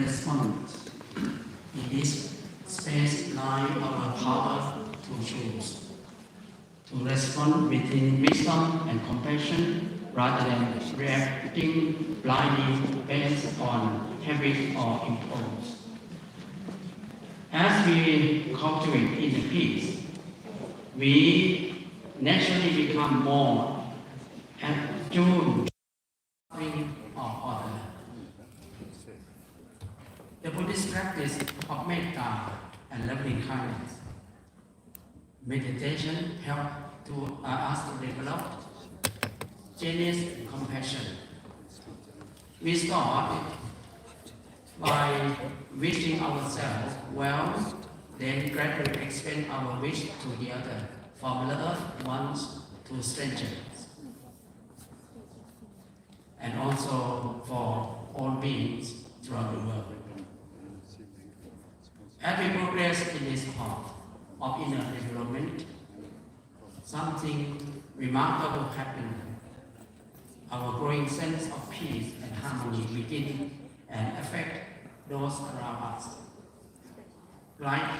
K: response. In this space lies our power to choose, to respond within wisdom and compassion rather than reacting blindly based on habit or impulse. As we cultivate inner peace, we naturally become more attuned of other. The Buddhist practice of metta and loving kindness. Meditation helps us to develop genuine compassion. We start by wishing ourselves well then gradually expand our wish to the other, from loved ones to strangers, and also for all beings throughout the world. As we progress in this path of inner development, something remarkable happened. Our growing sense of peace and harmony begin and affect those around us, like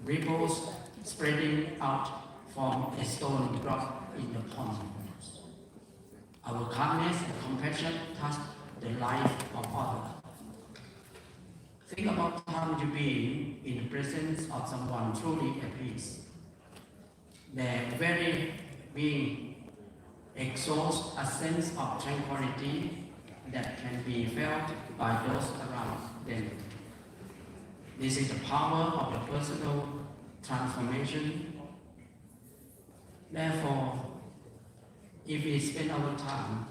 K: ripples spreading out from a stone drop in the pond. Our kindness and compassion touch the life of others. Think about how you be in the presence of someone truly at peace. Their very being exhausts a sense of tranquility that can be felt by those around them. This is the power of the personal transformation. Therefore, if we spend our time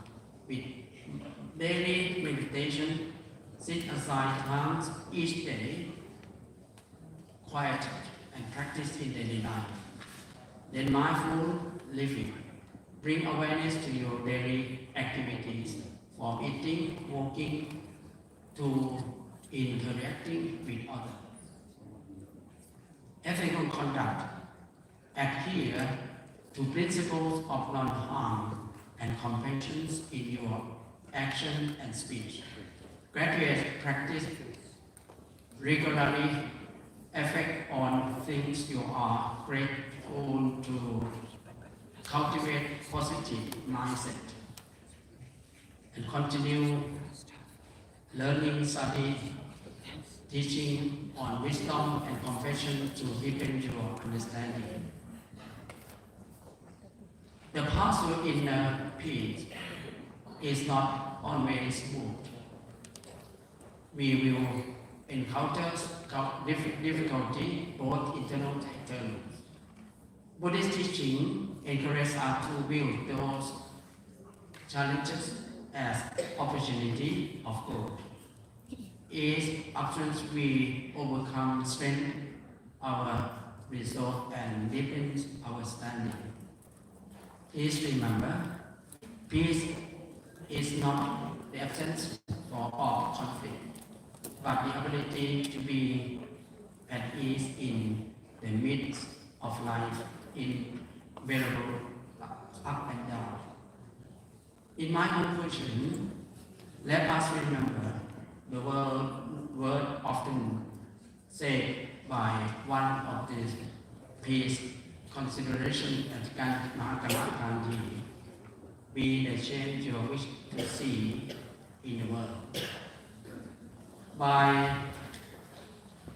K: with daily meditation, set aside times each day, quiet and practice in daily life, then mindful living. Bring awareness to your daily activities, from eating, walking, to interacting with others. Ethical conduct. Adhere to principles of non-harm and compassion in your action and speech. Graduate practice regularly effect on things you are grateful to. Cultivate positive mindset and continue learning, study, teaching on wisdom and compassion to deepen your understanding. The path to inner peace is not always smooth. We will encounter difficulty, both internal and external. Buddhist teaching encourages us to view those challenges as opportunity of growth. Each options we overcome, strengthen our resolve and deepen our standing. Please remember, peace is not the absence of conflict, but the ability to be at ease in the midst of life in variable up and down. In my conclusion, let us remember the word often said by one of the peace consideration at Mahatma Gandhi: be the change you wish to see in the world. By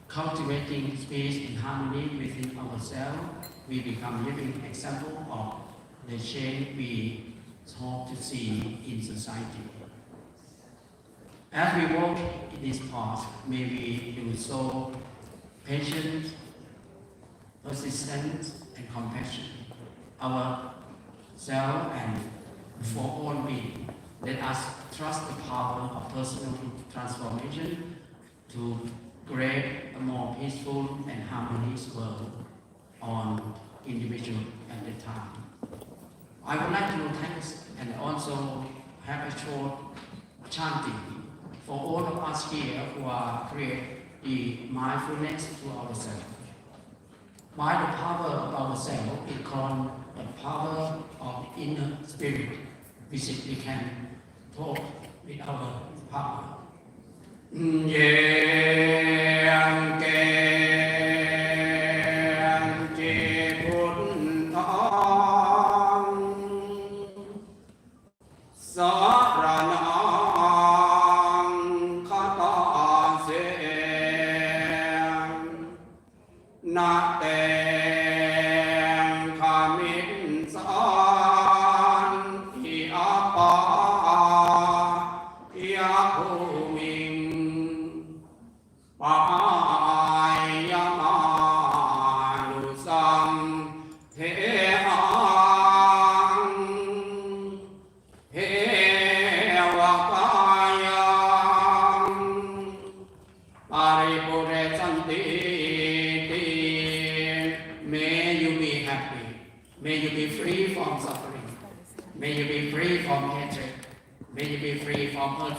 K: cultivating peace and harmony within ourselves, we become living example of the change we hope to see in society. As we walk in this path, may we do so patient, persistent, and compassion. Ourselves and for all beings, let us trust the power of personal transformation to create a more peaceful and harmonious world on individual at a time. I would like to thank and also have a short chanting for all of us here who are create the mindfulness to ourselves. By the power of ourselves, it called the power of inner spirit, which we can talk with our power.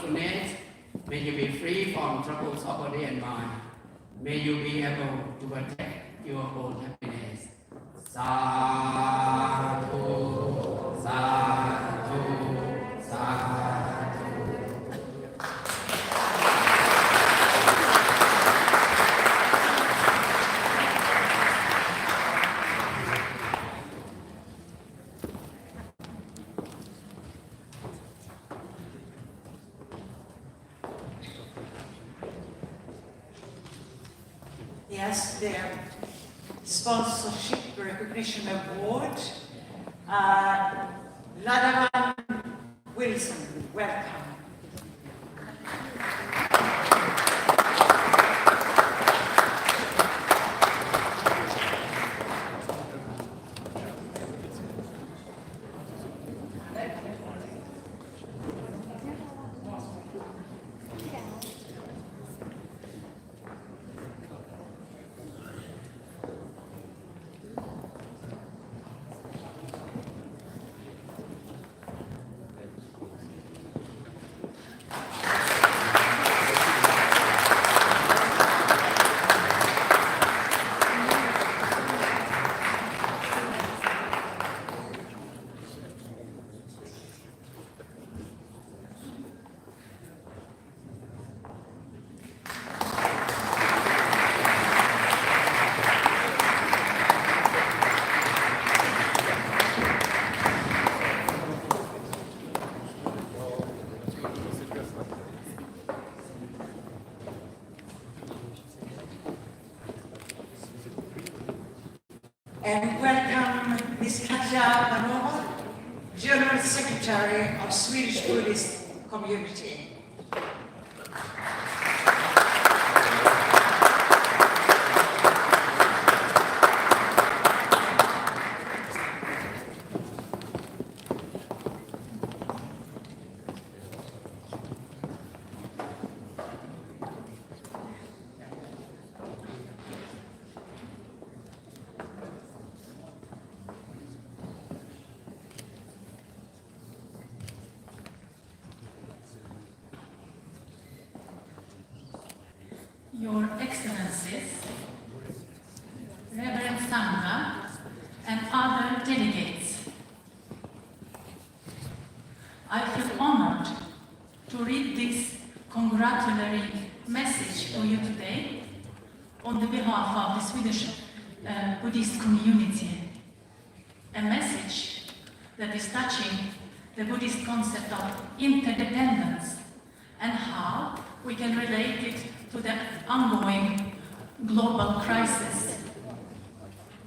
K: mindfulness. May you be free from troubles of body and mind. May you be able to protect your own happiness. Sadhu, sadhu, sadhu.
D: Yes, their sponsorship recognition award. Ladavan Wilson, welcome. And welcome Ms. Katja Panova, General Secretary of Swedish Buddhist Community.
L: Your Excellencies, Reverend Sangha, and other delegates, I feel honored to read this congratulatory message to you today on the behalf of the Swedish Buddhist community. A message that is touching the Buddhist concept of interdependence and how we can relate it to the ongoing global crisis.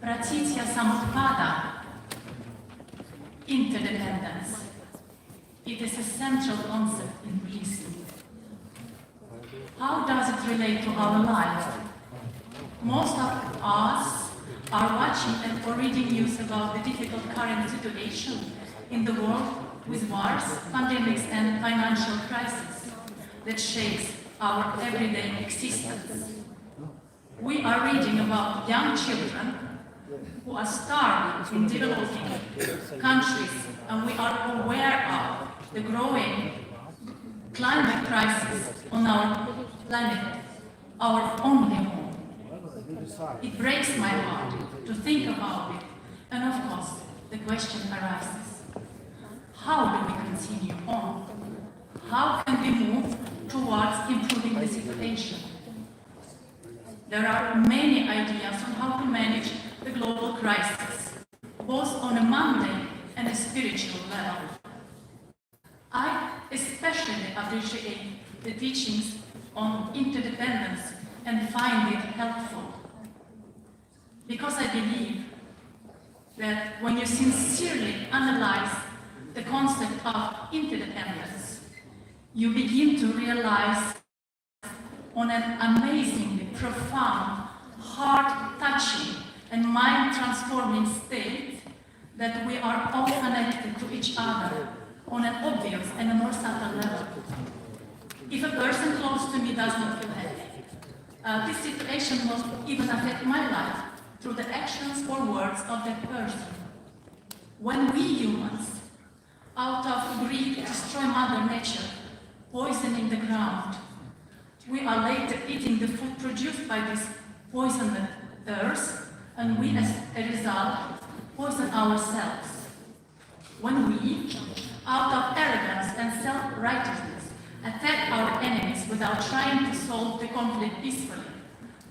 L: Pratitya Samutpada, interdependence. It is a central concept in Buddhism. How does it relate to our life? Most of us are watching and or reading news about the difficult current situation in the world with wars, pandemics, and financial crisis that shakes our everyday existence. We are reading about young children who are starving in developing countries, and we are aware of the growing climate crisis on our planet, our only home. It breaks my heart to think about it, and of course, the question arises: how do we continue on? How can we move towards improving the situation? There are many ideas on how to manage the global crisis, both on a mundane and a spiritual level. I especially appreciate the teachings on interdependence and find it helpful, because I believe that when you sincerely analyze the concept of interdependence, you begin to realize on an amazingly profound, heart-touching, and mind-transforming state that we are all connected to each other on an obvious and a more subtle level. If a person close to me does not feel happy, this situation will even affect my life through the actions or words of that person. When we humans, out of greed, destroy Mother Nature, poisoning the ground. We are later eating the food produced by this poisoned earth, and we, as a result, poison ourselves. When we, out of arrogance and self-righteousness, attack our enemies without trying to solve the conflict peacefully,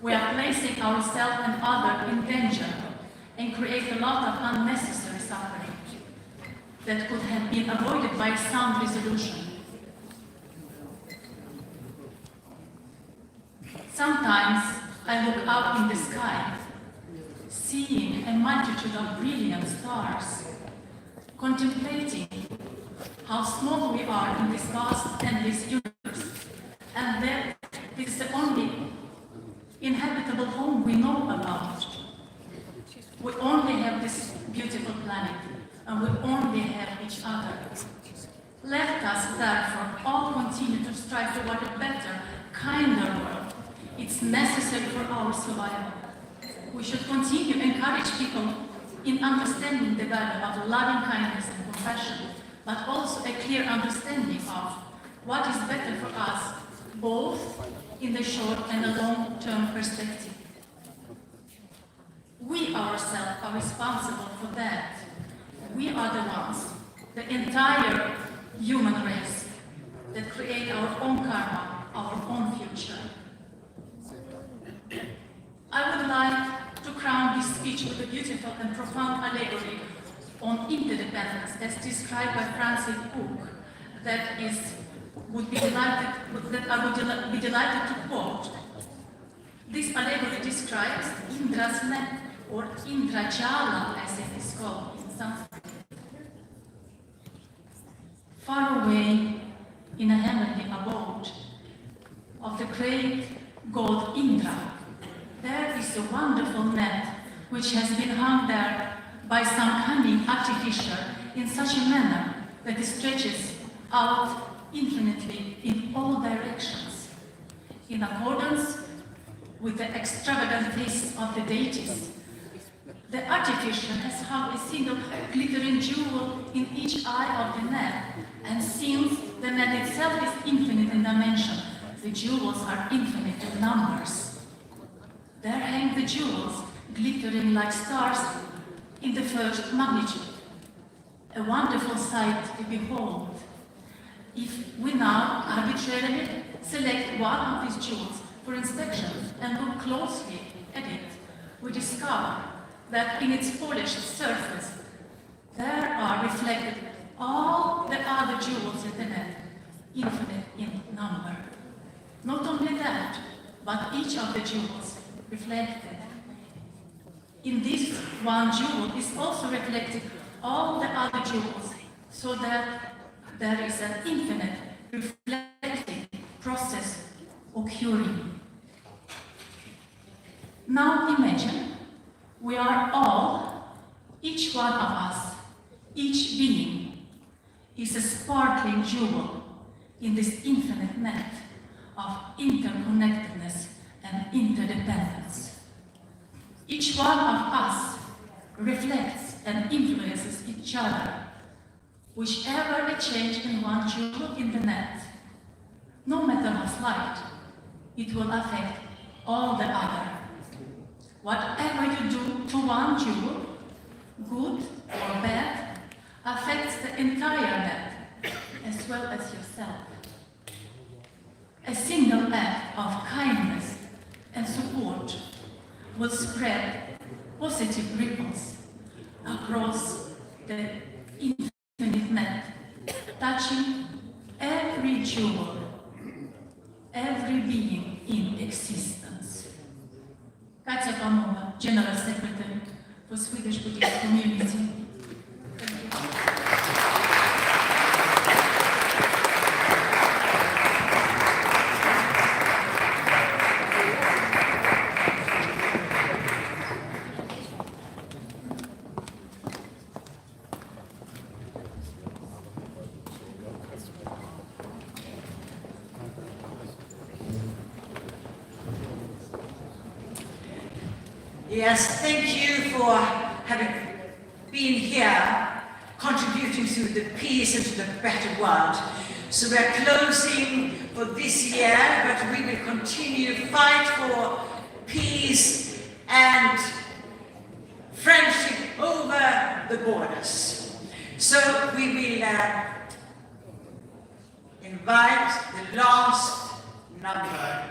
L: we are placing ourselves and others in danger and create a lot of unnecessary suffering that could have been avoided by sound resolution. Sometimes I look up in the sky, seeing a multitude of brilliant stars, contemplating how small we are in this vast endless universe, and that this is the only inhabitable home we know about. We only have this beautiful planet, and we only have each other. Let us therefore all continue to strive toward a better, kinder world. It's necessary for our survival. We should continue to encourage people in understanding the value of loving kindness and compassion, but also a clear understanding of what is better for us, both in the short and the long-term perspective. We ourselves are responsible for that. We are the ones, the entire human race, that create our own karma, our own future. I would like to crown this speech with a beautiful and profound allegory on interdependence as described by Francis Cook that I would be delighted to quote. This allegory describes Indra's net, or Indrajala as it is called in Sanskrit. Far away in a heavenly abode of the great god Indra, there is a wonderful net which has been hung there by some cunning artificer in such a manner that it stretches out infinitely in all directions, in accordance with the extravagant tastes of the deities. The artificer has hung a single glittering jewel in each eye of the net, and since the net itself is infinite in dimension, the jewels are infinite in numbers. There hang the jewels, glittering like stars in the first magnitude. A wonderful sight to behold. If we now arbitrarily select one of these jewels for inspection and look closely at it, we discover that in its polished surface there are reflected all the other jewels in the net, infinite in number. Not only that, but each of the jewels reflected in this one jewel is also reflected all the other jewels, so that there is an infinite reflecting process occurring. Now imagine we are all, each one of us, each being is a sparkling jewel in this infinite net of interconnectedness and interdependence. Each one of us reflects and influences each other. Whichever a change in one jewel in the net, no matter how slight, it will affect all the other. Whatever you do to one jewel, good or bad, affects the entire net as well as yourself. A single act of kindness and support will spread positive ripples across the infinite net, touching every jewel, every being in existence. Katja Pamova, General Secretary for Swedish Buddhist Community. Thank you.
D: Yes, thank you for having been here, contributing to the peace and to the better world. So we're closing for this year, but we will continue to fight for peace and friendship over the borders. So we will invite the last number.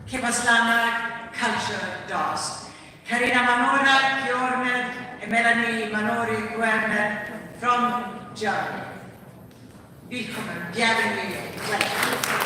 D: Kepaslana Culture DOS. Karina Manora Kjorner and Melanie Manori Guerner from Germany. Willkommen, bienvenue, welcome.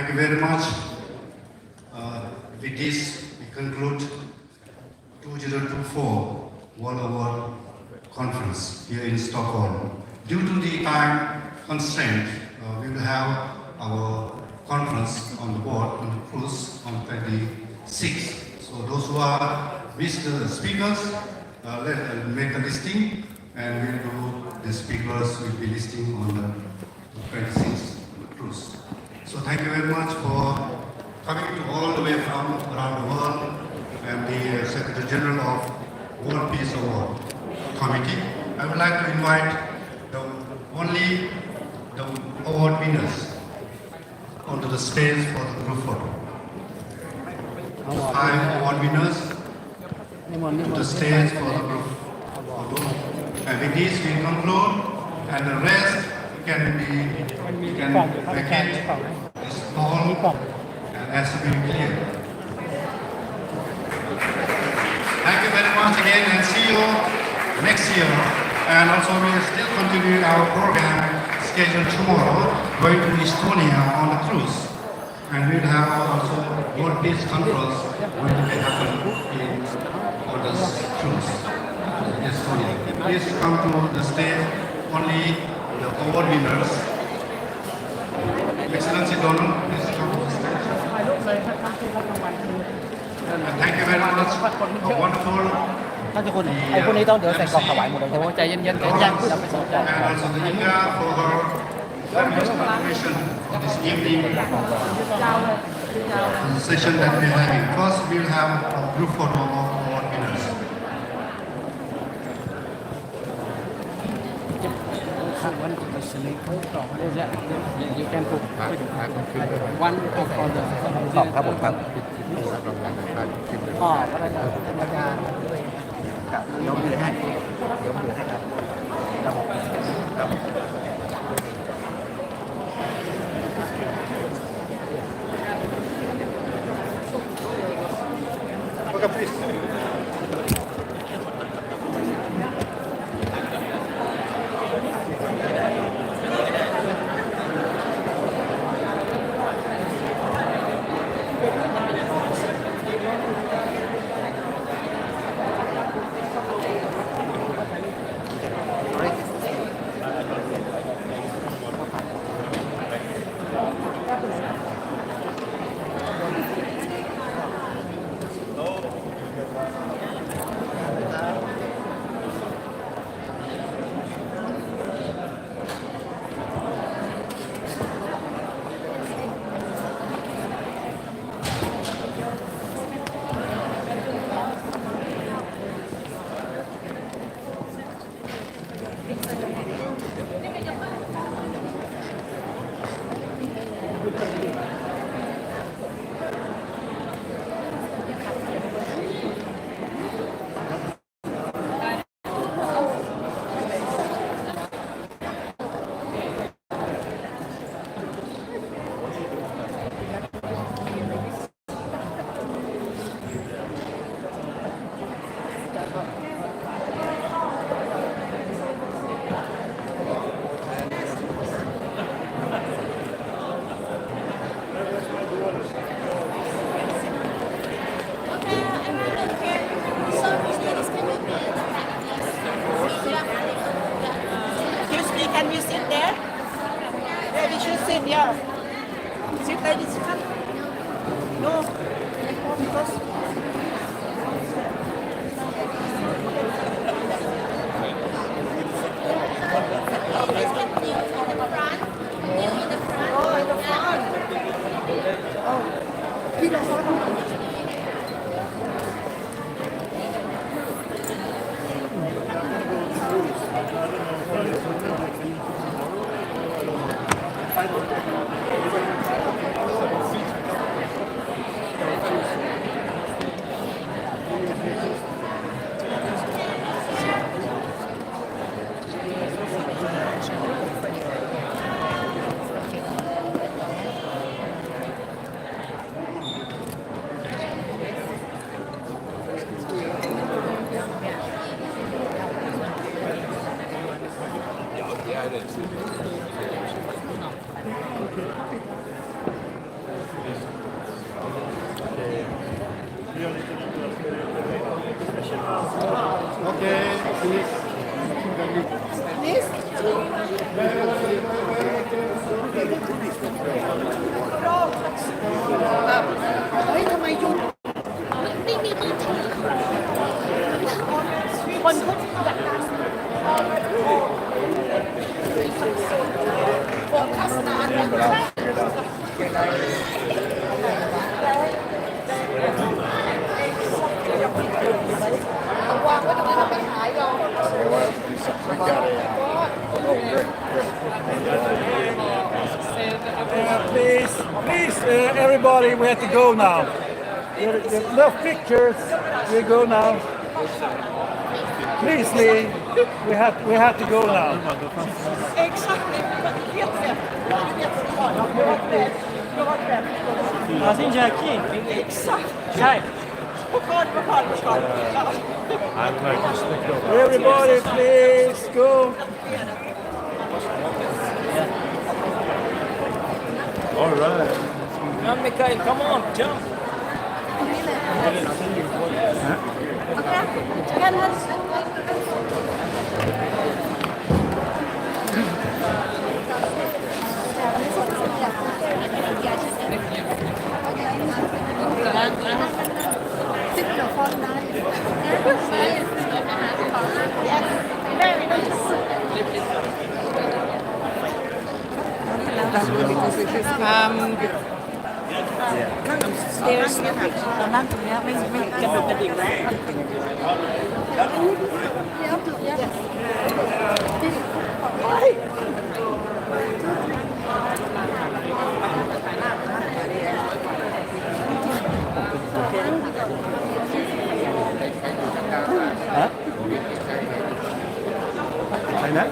M: you very much. With this, we conclude 2024 World Award Conference here in Stockholm. Due to the time constraint, we will have our conference on the board on the cruise on 26th. So those who are visitor speakers, let make a listing, and we'll do the speakers will be listing on the 26th cruise. So thank you very much for coming to all the way from around the world, and the Secretary General of World Peace Award Committee. I would like to invite the award winners onto the stage for the group photo. 5 award winners to the stage for the group photo. And with this we conclude, and the rest can vacate this hall and has to be clear. Thank you very much again, and see you next year. And also we will still continue our program scheduled tomorrow, going to Estonia on the cruise. And we will have also World Peace Conference going to happen on the cruise in Estonia. Please come to the stage, only the award winners. Excellency Donald, please come to the stage. And thank you very much for wonderful
E: ท่านเจ้าคุณไอ้พวกนี้ต้องเดี๋ยวใส่กล่องถวายหมดเลยแต่ว่าใจเย็นๆใจเย็นๆเราไม่สนใจ
M: and also the India for her fabulous contribution this evening the session that we are having. First, we will have a group photo of award winners.
E: You can put one for the ขอบครับผมครับอ๋อพระอาจารย์ยกมือให้ยกมือให้ครับครับ
M: Okay, please.
N: Can you sit there? Yeah, we should sit, yeah. Sit, ladies, come. No, because... เฮ้ยทำไมยุ่งไม่มีมือถือคนเขาจัดการโฟกัสนานวางไว้ตรงนี้เราไม่หายเรา
O: Please, everybody, we have to go now. No pictures. We go now. Please, Lee, we have to go now.
N: Exactly.
O: Martin Jackie.
N: Exactly.
O: Everybody, please go. All right. Now, Mikhail, come on, jump.
N: Stairs เรานั่งตรงนี้ไม่กระดุกกระดิกแล้ว
B: ใครนะ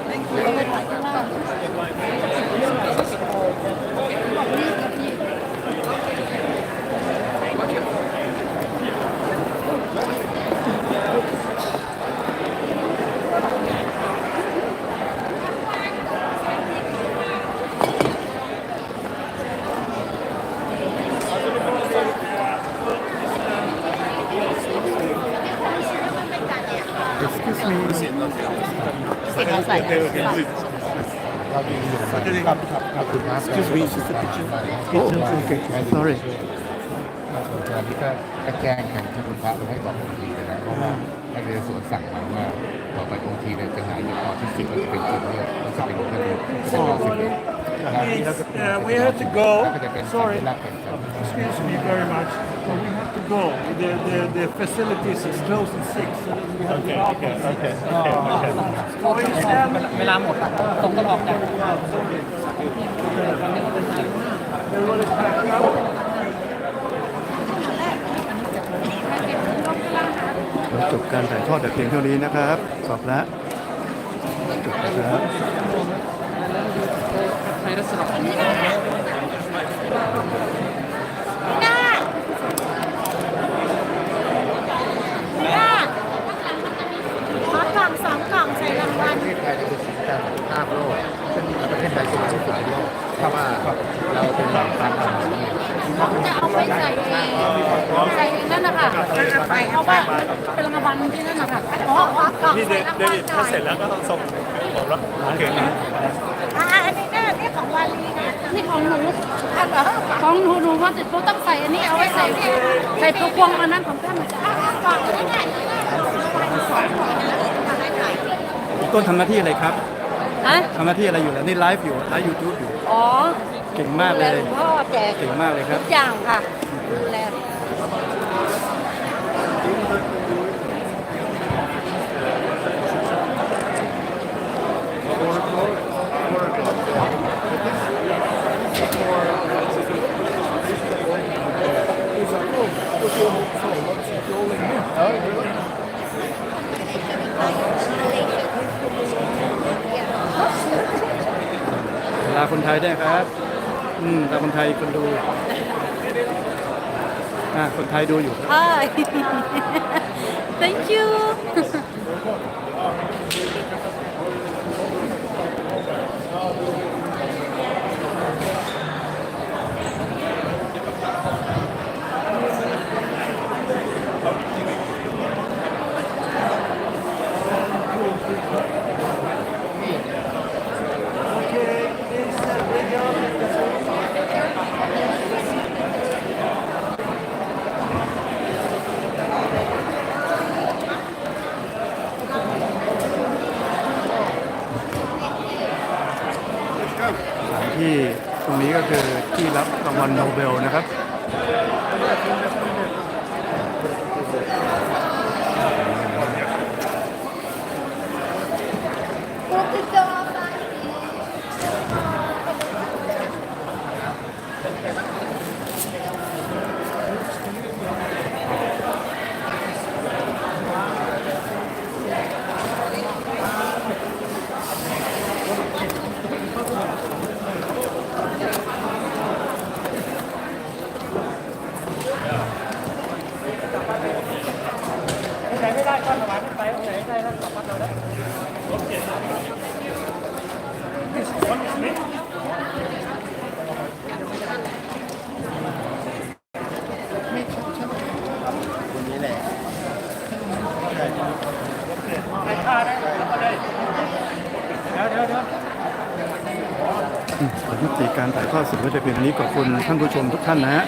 H: Excuse me, just a picture. Oh, okay. Sorry. ตอนนี้ก็แจ้งทางที่คุณพระให้บอกองค์ทีนะเพราะว่านักเรียนสวนสั่งมาว่าต่อไปองค์ทีเนี่ยจะหายอยู่ก่อนที่10ก็จะเป็นจุดเลือดก็จะเป็นกระดูกเป็นรอยสิบเอ็ด
O: We have to go. Sorry. Excuse me very much. But we have to go. The facilities is closed at 6. Okay.
E: เวลาหมดตรงต้องออกจาก
B: จบการถ่ายทอดแต่เพียงเท่านี้นะครับขอบละจบนะครับ
N: ขอกล่อง2 กล่องใส่รางวัล
H: ประเทศไทยเป็นศูนย์กลางของภาพโลกประเทศไทยเป็นที่สุดในโลกเพราะว่าเราเป็นหลักการอาหารนี่
N: จะเอาไปใส่นั่นนะคะเอาไปเป็นรางวัลที่นั่นนะคะอ๋อกล่องใส่รางวัลถ้าเสร็จแล้วก็ต้องส่งผมแล้วโอเคอันนี้นี่ของวาลีนะนี่ของหนูของหนูว่าจะต้องใส่อันนี้เอาไว้ใส่ตัวพวงอันนั้นของท่านกล่องนี้ไง
B: ต้นทำหน้าที่อะไรครับ
N: ฮะ
B: ทำหน้าที่อะไรอยู่แล้วนี่ไลฟ์อยู่ไลฟ์ยูทูบอยู่
N: อ๋อ
B: เก่งมากเลย
N: พ่อแจก
B: เก่งมากเลยครับ
N: ทุกอย่างค่ะดูแล
B: ลาคนไทยได้ครับลาคนไทยคนดูคนไทยดูอยู่
N: Hi Thank you
O: เ
B: างวัลโนเบลนะครับยุติการถ่ายทอดสดไว้แต่เพียงเท่านี้ขอบคุณท่านผู้ชมทุกท่านนะฮะ